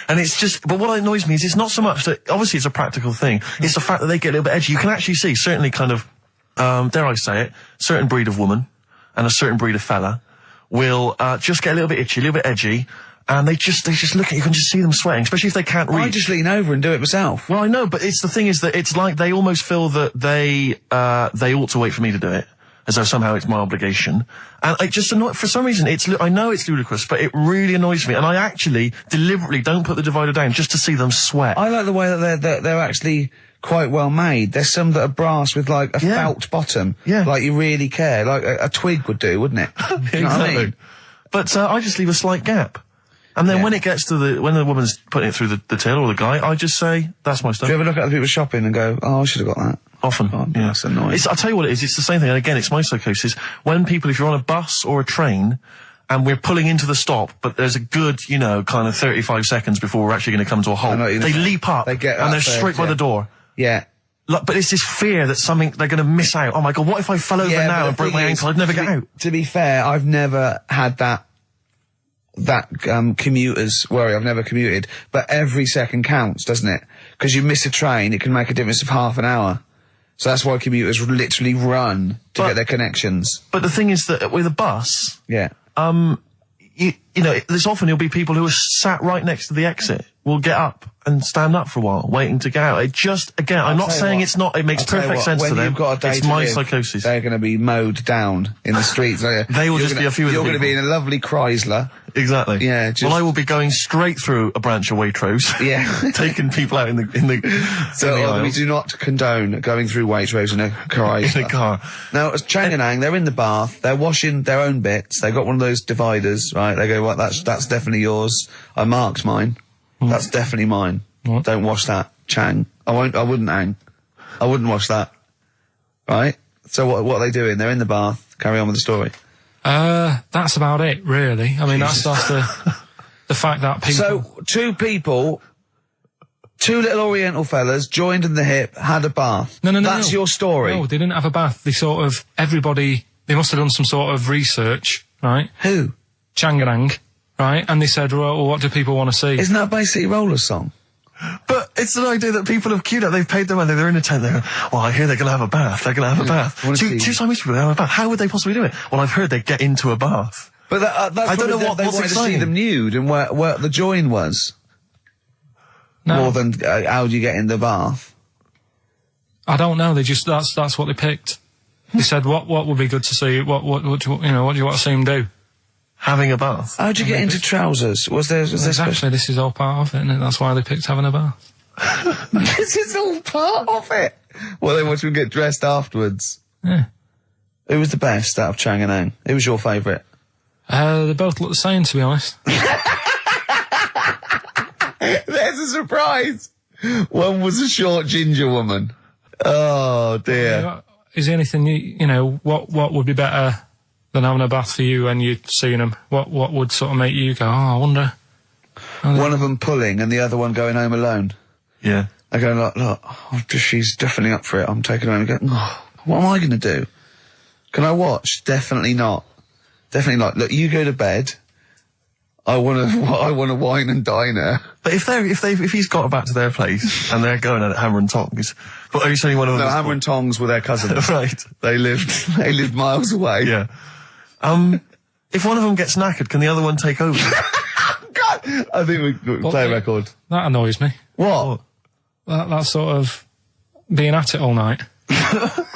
And it's just, but what annoys me is it's not so much that, obviously it's a practical thing, it's the fact that they get a little bit edgy. You can actually see, certainly kind of, dare I say it, certain breed of woman and a certain breed of fella will just get a little bit itchy, a little bit edgy, and they just look at you, can just see them sweating, especially if they can't reach. I just lean over and do it myself. Well, I know, but the thing is that it's like they almost feel that they ought to wait for me to do it, as though somehow it's my obligation. And it just for some reason, I know it's ludicrous, but it really annoys me, and I actually deliberately don't put the divider down just to see them sweat. I like the way that they're actually quite well made. There's some that are brass with like a felt bottom. Yeah. Like you really care. Like a twig would do, wouldn't it? Exactly. You know what I mean? But I just leave a slight gap. And then when it gets to when the woman's putting it through the till or the guy, I just say, that's my stuff. Do you ever look at other people shopping and go, oh, I should have got that? Often. Oh, yeah. That's annoying. I'll tell you what it is, it's the same thing, and again, it's my psychosis. When people, if you're on a bus or a train, and we're pulling into the stop, but there's a good, kind of 35 seconds before we're actually going to come to a halt, they leap up, and they're straight by the door. Yeah. But it's this fear that they're going to miss out. Oh my God, what if I fell over now and broke my ankle? I'd never get out. To be fair, I've never had that commuter's worry. I've never commuted, but every second counts, doesn't it? Because you miss a train, it can make a difference of half an hour. So that's why commuters literally run to get their connections. But the thing is that with a bus, there's often there'll be people who are sat right next to the exit will get up and stand up for a while, waiting to get out. It just, again, I'm not saying it's not, it makes perfect sense to them. It's my psychosis. They're going to be mowed down in the streets. They will just be a few of the people. You're going to be in a lovely Chrysler. Exactly. Yeah. Well, I will be going straight through a branch of Waitrose. Yeah. Taking people out in the So we do not condone going through Waitrose in a Chrysler. In a car. Now, as Chang and Ang, they're in the bath, they're washing their own bits, they've got one of those dividers, right? They go, well, that's definitely yours. I marked mine. That's definitely mine. What? Don't wash that, Chang. I wouldn't, Ang. I wouldn't wash that. Right? So what are they doing? They're in the bath. Carry on with the story. That's about it, really. I mean, that's the fact that people... So, two little Oriental fellas joined in the hip, had a bath. No. That's your story. No, they didn't have a bath. They they must have done some sort of research, right? Who? Chang and Ang, right? And they said, well, what do people want to see? Isn't that basically Roller's song? But it's an idea that people have queued up. They've paid their money. They're in a tent. They're, well, I hear they're going to have a bath. They're going to have a bath. Two Siamese people have a bath. How would they possibly do it? Well, I've heard they get into a bath. But that's I don't know they what's wanted to see exciting. them nude and where the join was. No. More than how do you get in the bath? I don't know. They just that's what they picked. They said what would be good to see. What do you want to see him do? Having a bath. How'd you get into trousers? Was there Exactly. This is all part of it, isn't it? That's why they picked having a bath. This is all part of it. Well, then once we get dressed afterwards. Yeah. Who was the best out of Chang and Ang? Who was your favourite? They both look the same, to be honest. There's a surprise. One was a short ginger woman. Oh dear. Is there anything what would be better than having a bath for you when you'd seen them? What would sort of make you go, I wonder? One of them pulling and the other one going home alone. Yeah. I go, look, she's definitely up for it. I'm taking her home and go, what am I going to do? Can I watch? Definitely not. Definitely not. Look, you go to bed. I want to wine and dine her. But if he's got back to their place and they're going at hammer and tongs, but are you saying one of them? No, hammer and tongs were their cousins. Right. They lived miles away. Yeah. If one of them gets knackered, can the other one take over? God, I think we play a record. That annoys me. What? That sort of being at it all night.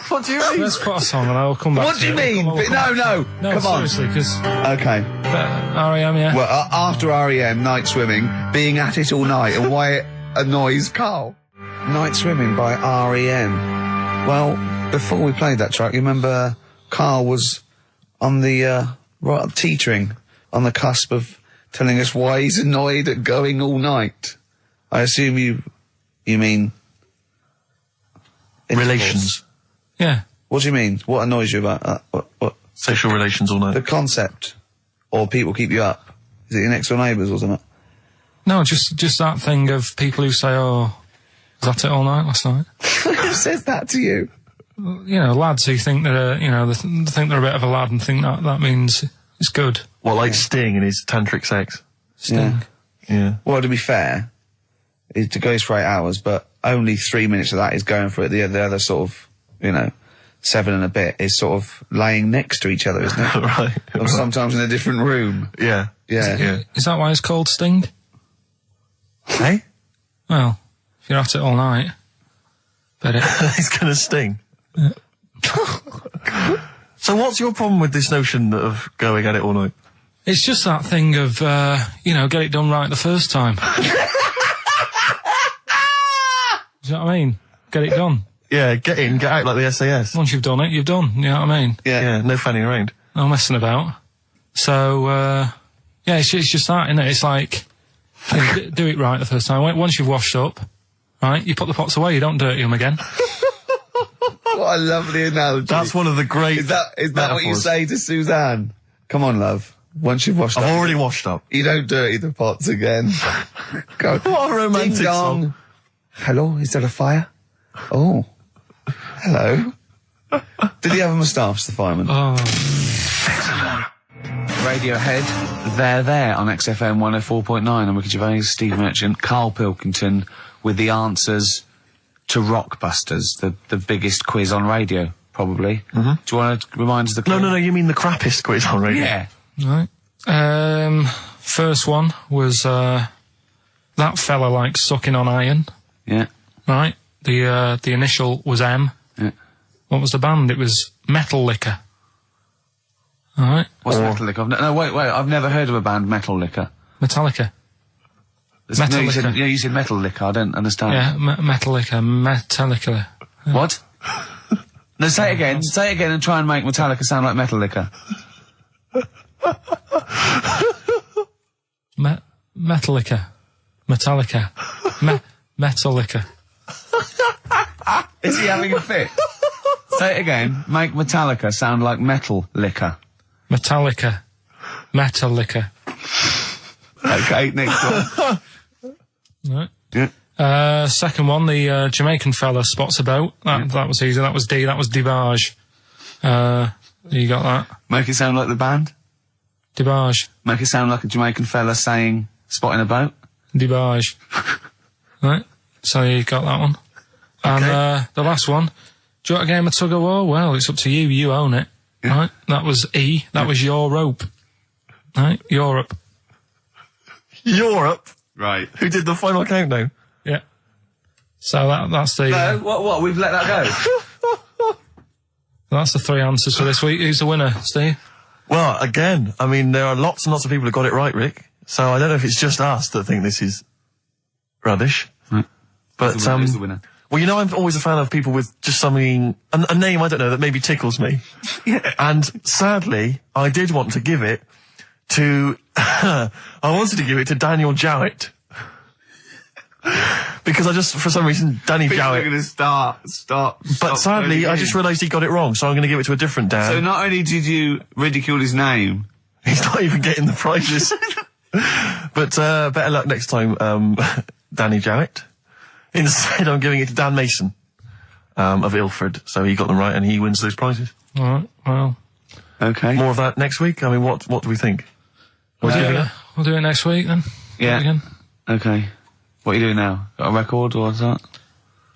What do you mean? Let's put a song and I'll come back. What do you mean? No, come on. Seriously, because Okay. R.E.M. Yeah. Well, after R.E.M., Night Swimming, being at it all night, and why it annoys Carl. Night Swimming by R.E.M. Well, before we played that track, you remember Carl was on the teetering on the cusp of telling us why he's annoyed at going all night. I assume you mean intercourse. Relations. Yeah. What do you mean? What annoys you about that? What? Sexual relations all night. The concept, or people keep you up. Is it your next door neighbours or something? No, just that thing of people who say, "Oh, was that it all night last night?" Who says that to you? Lads who think they're, they think they're a bit of a lad and think that means it's good. What, like Sting in his tantric sex? Sting. Yeah. Well, to be fair, it goes for 8 hours, but only 3 minutes of that is going for it. The other sort of, 7 and a bit is sort of laying next to each other, isn't it? Right. Or sometimes in a different room. Yeah. Yeah. Is that why it's called Sting? Hey? Well, if you're at it all night, bet it. He's gonna sting. Yeah. So what's your problem with this notion of going at it all night? It's just that thing of, get it done right the first time. Do you know what I mean? Get it done. Yeah, get in, get out like the SAS. Once you've done it, you've done. You know what I mean? Yeah, no fanning around. No messing about. So, it's just that, isn't it? It's like, do it right the first time. Once you've washed up, right, you put the pots away, you don't dirty them again. What a lovely analogy. That's one of the great Is that what you say to Suzanne? Come on, love. Once you've washed up. I've already washed up. You don't dirty the pots again. Go. What a romantic Ding dong. song. Hello, is there a fire? Oh. Hello. Did he have a moustache, the fireman? Oh. Radiohead, they're there on XFM 104.9. I'm Ricky Gervais, Steve Merchant, Karl Pilkington with the answers to Rockbusters, the biggest quiz on radio, probably. Mm-hmm. Do you want to remind us the quiz? No, you mean the crappiest quiz on radio? Yeah. Right. First one was, that fella likes sucking on iron. Yeah. Right. The initial was M. Yeah. What was the band? It was Metal Liquor. Alright. What's Metal Liquor? No, wait, I've never heard of a band, Metal Liquor. Metallica. Metal Liquor. You said Metal Liquor, I don't understand. Yeah, Metal Liquor, Metallica. Yeah. What? No, say it again and try and make Metallica sound like Metal Liquor. Metallica. Metallica. Metallica. Is he having a fit? Say it again. Make Metallica sound like Metal Liquor. Metallica. Metallica. Okay, next one. Right. Yeah. Second one, the Jamaican fella spots a boat. That was easy. That was D. That was Debage. You got that? Make it sound like the band. Debage. Make it sound like a Jamaican fella saying spotting a boat. Debage. Right. So you got that one. Okay. And the last one. Do you want a game of tug of war? Well, it's up to you. You own it. Yeah. Right. That was E. That was your rope. Right. Europe. Europe? Right. Who did the final countdown? So that's the... No, what? We've let that go? That's the 3 answers for this week. Who's the winner, Steve? Well, again, I mean, there are lots and lots of people who got it right, Rick. So I don't know if it's just us that think this is rubbish. Right. But, who's the winner? Well, you know, I'm always a fan of people with just something, a name, I don't know, that maybe tickles me. Yeah. And sadly, I did want to give it to, I wanted to give it to Daniel Jowett. Because I just, for some reason, Danny Jowett. We're going to start. But sadly, I just realised he got it wrong, so I'm going to give it to a different Dan. So not only did you ridicule his name, he's not even getting the prizes. But better luck next time, Danny Jowett. Instead, I'm giving it to Dan Mason of Ilford. So he got them right, and he wins those prizes. All right, well... Okay. More of that next week? I mean, what do we think? We'll do it next week, then. Yeah. Again. Okay. What are you doing now? Got a record, or what's that?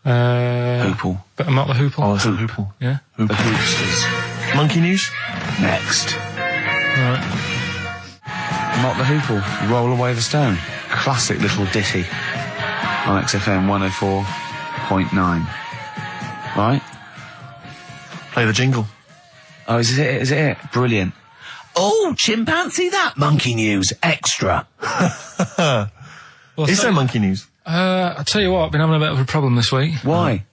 Hoople. Bit of Motley Hoople. Oh, it's a Hoople. Yeah. The Hoopsters. Monkey News? Next. All right. Mock the Hoople, Roll Away the Stone. Classic little ditty on XFM 104.9. Right? Play the jingle. Oh, is it? Is it? Brilliant. Oh, chimpanzee that Monkey News extra. Well, Is there Monkey News? I'll tell you what, I've been having a bit of a problem this week. Why?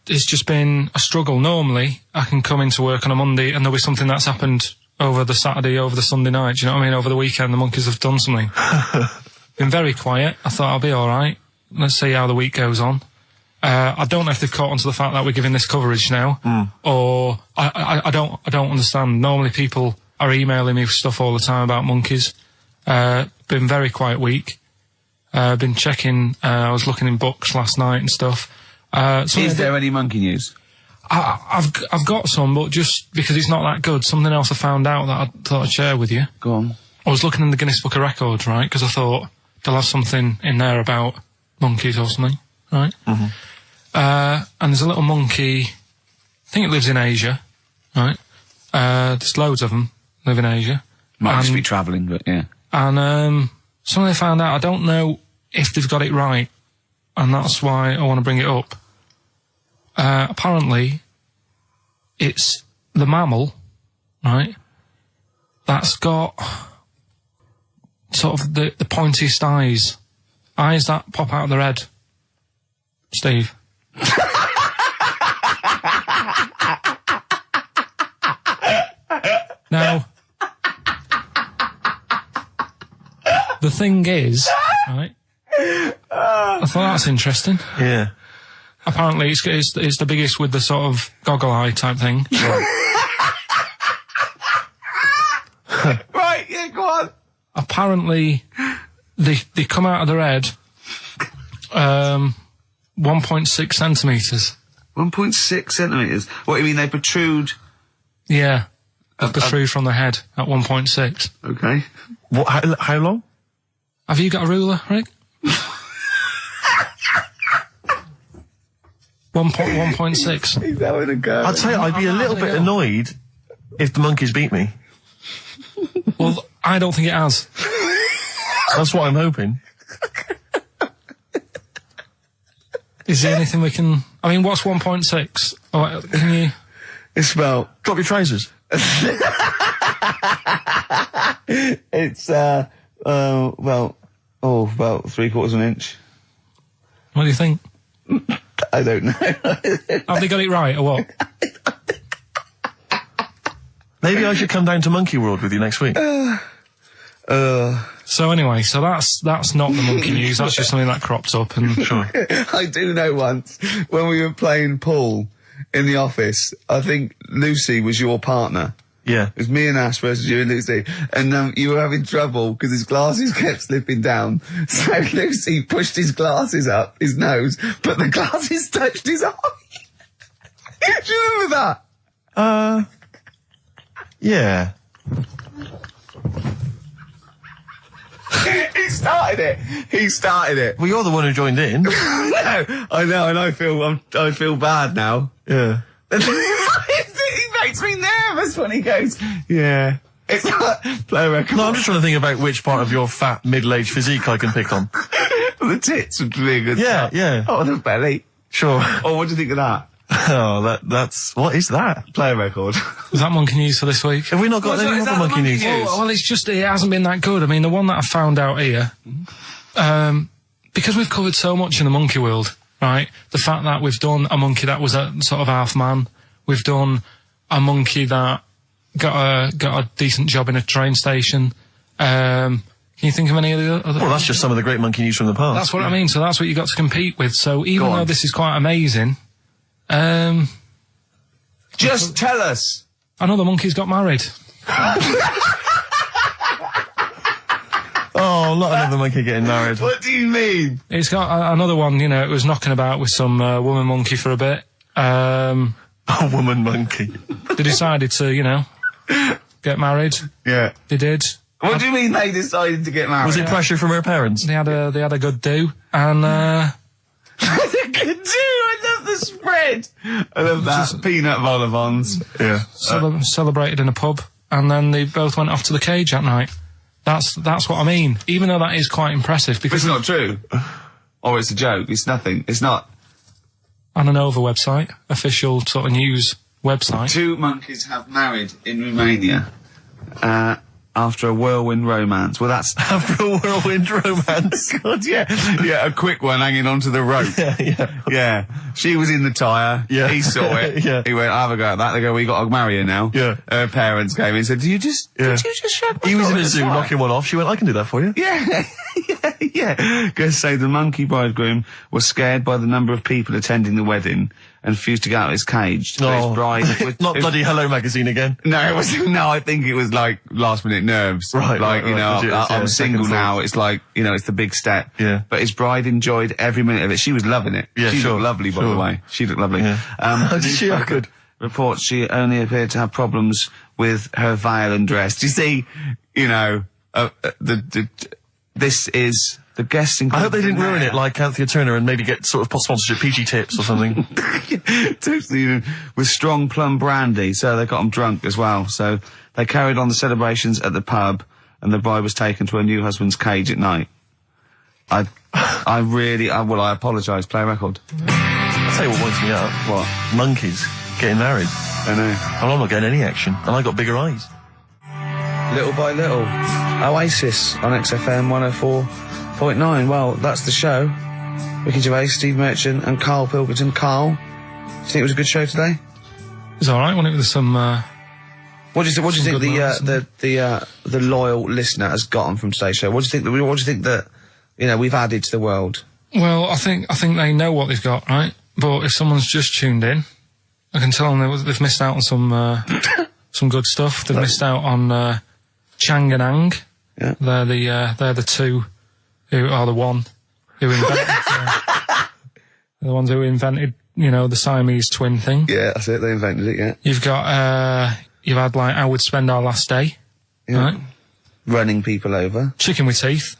It's just been a struggle. Normally, I can come into work on a Monday and there'll be something that's happened over the Saturday, over the Sunday night. Do you know what I mean? Over the weekend, the monkeys have done something. Been very quiet. I thought I'll be all right. Let's see how the week goes on. I don't know if they've caught on to the fact that we're giving this coverage now, or I don't understand. Normally, people are emailing me stuff all the time about monkeys. Been very quiet week. Been checking. I was looking in books last night and stuff. Is there any Monkey News? I've got some, but just because it's not that good. Something else I found out that I thought I'd share with you. Go on. I was looking in the Guinness Book of Records, right? Because I thought they'll have something in there about monkeys or something, right? Mm-hmm. And there's a little monkey. I think it lives in Asia, right? There's loads of them live in Asia. Might just be travelling, but yeah. And something I found out. I don't know if they've got it right, and that's why I want to bring it up. Apparently, it's the mammal, right, that's got sort of the pointiest eyes that pop out of their head. Steve. Now, the thing is, right, I thought that's interesting. Yeah. Apparently, it's the biggest with the sort of goggle eye type thing. Right, yeah, go on. Apparently, they come out of their head 1.6 centimetres. 1.6 centimetres? What, you mean they protrude? Yeah, they protrude from the head at 1.6. Okay. What? How long? Have you got a ruler, Rick? 1.6. He's having a go. I'd say I'd be a little bit annoyed if the monkeys beat me. Well, I don't think it has. That's what I'm hoping. Is there anything we can... I mean, what's 1.6? Oh, can you... It's about... Drop your trousers. It's, about 3/4 of an inch. What do you think? I don't know. Have they got it right, or what? Maybe I should come down to Monkey World with you next week. So anyway, that's not the Monkey News. That's just something that cropped up. And Sure. I do know once, when we were playing pool in the office, I think Lucy was your partner. Yeah. It was me and Ash versus you and Lucy. And you were having trouble because his glasses kept slipping down. So Lucy pushed his glasses up his nose, but the glasses touched his eye. Do you remember that? Yeah. He started it. Well, you're the one who joined in. No, I know, and I feel bad now. Yeah. He makes me nervous when he goes, yeah. It's like, play a record. No, I'm just trying to think about which part of your fat, middle-aged physique I can pick on. The tits would be a good Yeah, start. yeah. Oh, the belly. Sure. Oh, what do you think of that? Oh, that's... What is that? Play a record. Is that monkey news for this week? Have we not got any other monkey news? Well, it's just, it hasn't been that good. I mean, the one that I found out here, because we've covered so much in the monkey world, right? The fact that we've done a monkey that was a sort of half man, we've done a monkey that got a decent job in a train station. Can you think of any of the other? Well, that's just some of the great monkey news from the past. That's what I mean. So that's what you got to compete with. So even though this is quite amazing, just tell us. Another monkey's got married. Oh, not another monkey getting married. What do you mean? It's got another one. You know, it was knocking about with some woman monkey for a bit. A woman monkey. They decided to, you know, get married. Yeah. They did. What do you mean they decided to get married? Was it pressure from her parents? They had a good do, and Good do. I love the spread. I love that. Peanut vol-au-vents. Yeah. Celebrated in a pub, and then they both went off to the cage that night. That's what I mean. Even though that is quite impressive, because It's not true. Or it's a joke. It's nothing. It's not. on an Over website, official sort of news website. 2 monkeys have married in Romania after a whirlwind romance. Well, that's... After a whirlwind romance. God, yeah. Yeah, a quick one hanging onto the rope. Yeah. She was in the tyre. Yeah. He saw it. Yeah. He went, I'll have a go at that. They go, we got to marry her now. Yeah. Her parents came in and said, did you just shag my He was in daughter? a zoo knocking one off. She went, I can do that for you. Yeah. Yeah. Guests say the monkey bridegroom was scared by the number of people attending the wedding and refused to get out of his cage. So his bride... Not bloody Hello Magazine again. No, it was, no, I think it was like last minute nerves. Right, like, right, you know, right. I'm single second now. thought. It's like, you know, it's the big step. Yeah. But his bride enjoyed every minute of it. She was loving it. Yeah, she sure, looked lovely, by the way. She looked lovely. Yeah. Did she? Oh, good. Reports she only appeared to have problems with her veil and dress. Do you see, you know, this is... The guests I hope they didn't ruin it like Anthea Turner and maybe get sort of sponsorship PG tips or something. Totally, with strong plum brandy, so they got them drunk as well. So they carried on the celebrations at the pub, and the bride was taken to her new husband's cage at night. I apologise. Play a record. I'll tell you what winds me up. What? Monkeys getting married. I know. Well, I'm not getting any action, and I got bigger eyes. Little by little, Oasis on XFM 104.9. Well, that's the show. Ricky Gervais, Steve Merchant, and Karl Pilkington. Karl, do you think it was a good show today? It was all right, wasn't it? With some. What do you think the loyal listener has gotten from today's show? What do you think that you know we've added to the world? Well, I think they know what they've got, right? But if someone's just tuned in, I can tell them they've missed out on some good stuff. They've missed out on Chang and Ang. Yeah. They're the two who are the one who invented the ones who invented, you know, the Siamese twin thing. Yeah, that's it. They invented it. Yeah. You've got you've had like How We'd Spend Our Last Day. Yeah. Right? Running people over. Chicken with Teeth.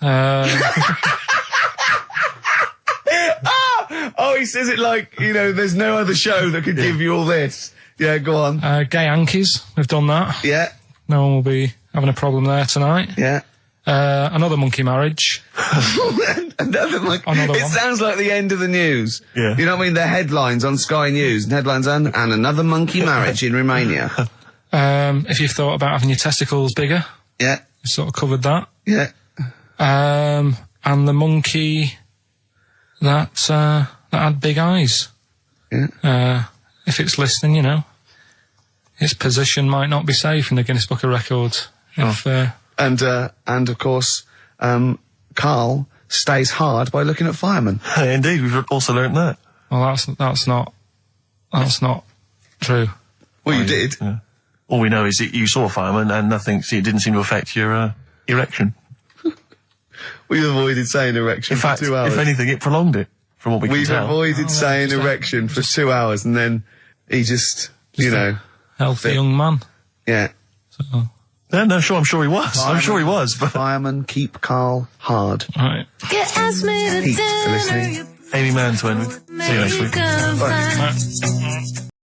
Oh, he says it like, you know, there's no other show that could give you all this. Yeah, go on. Gay Yankees. We've done that. Yeah. No one will be having a problem there tonight. Yeah. Another monkey marriage. Another Another it one. sounds like the end of the news. Yeah. You know what I mean? The headlines on Sky News, and headlines and another monkey marriage in Romania. If you've thought about having your testicles bigger, Yeah. we sort of covered that. Yeah. And the monkey that had big eyes. Yeah. If it's listening, you know, its position might not be safe in the Guinness Book of Records. If, And of course, Karl stays hard by looking at firemen. Indeed, we've also learnt that. well, that's not true. Well, you did. Yeah. All we know is that you saw a fireman and it didn't seem to affect your erection. We've avoided saying erection In fact, for 2 hours. if anything, it prolonged it, from what we can We've tell. avoided saying erection for 2 hours, and then he just you know, Healthy young man. yeah. So, Yeah, no, sure, I'm sure he was. I'm sure he was, but Firemen keep Karl hard. right. Ask me to Pete, for dinner, listening. you Amy Mann to end with. See you next week. come Right.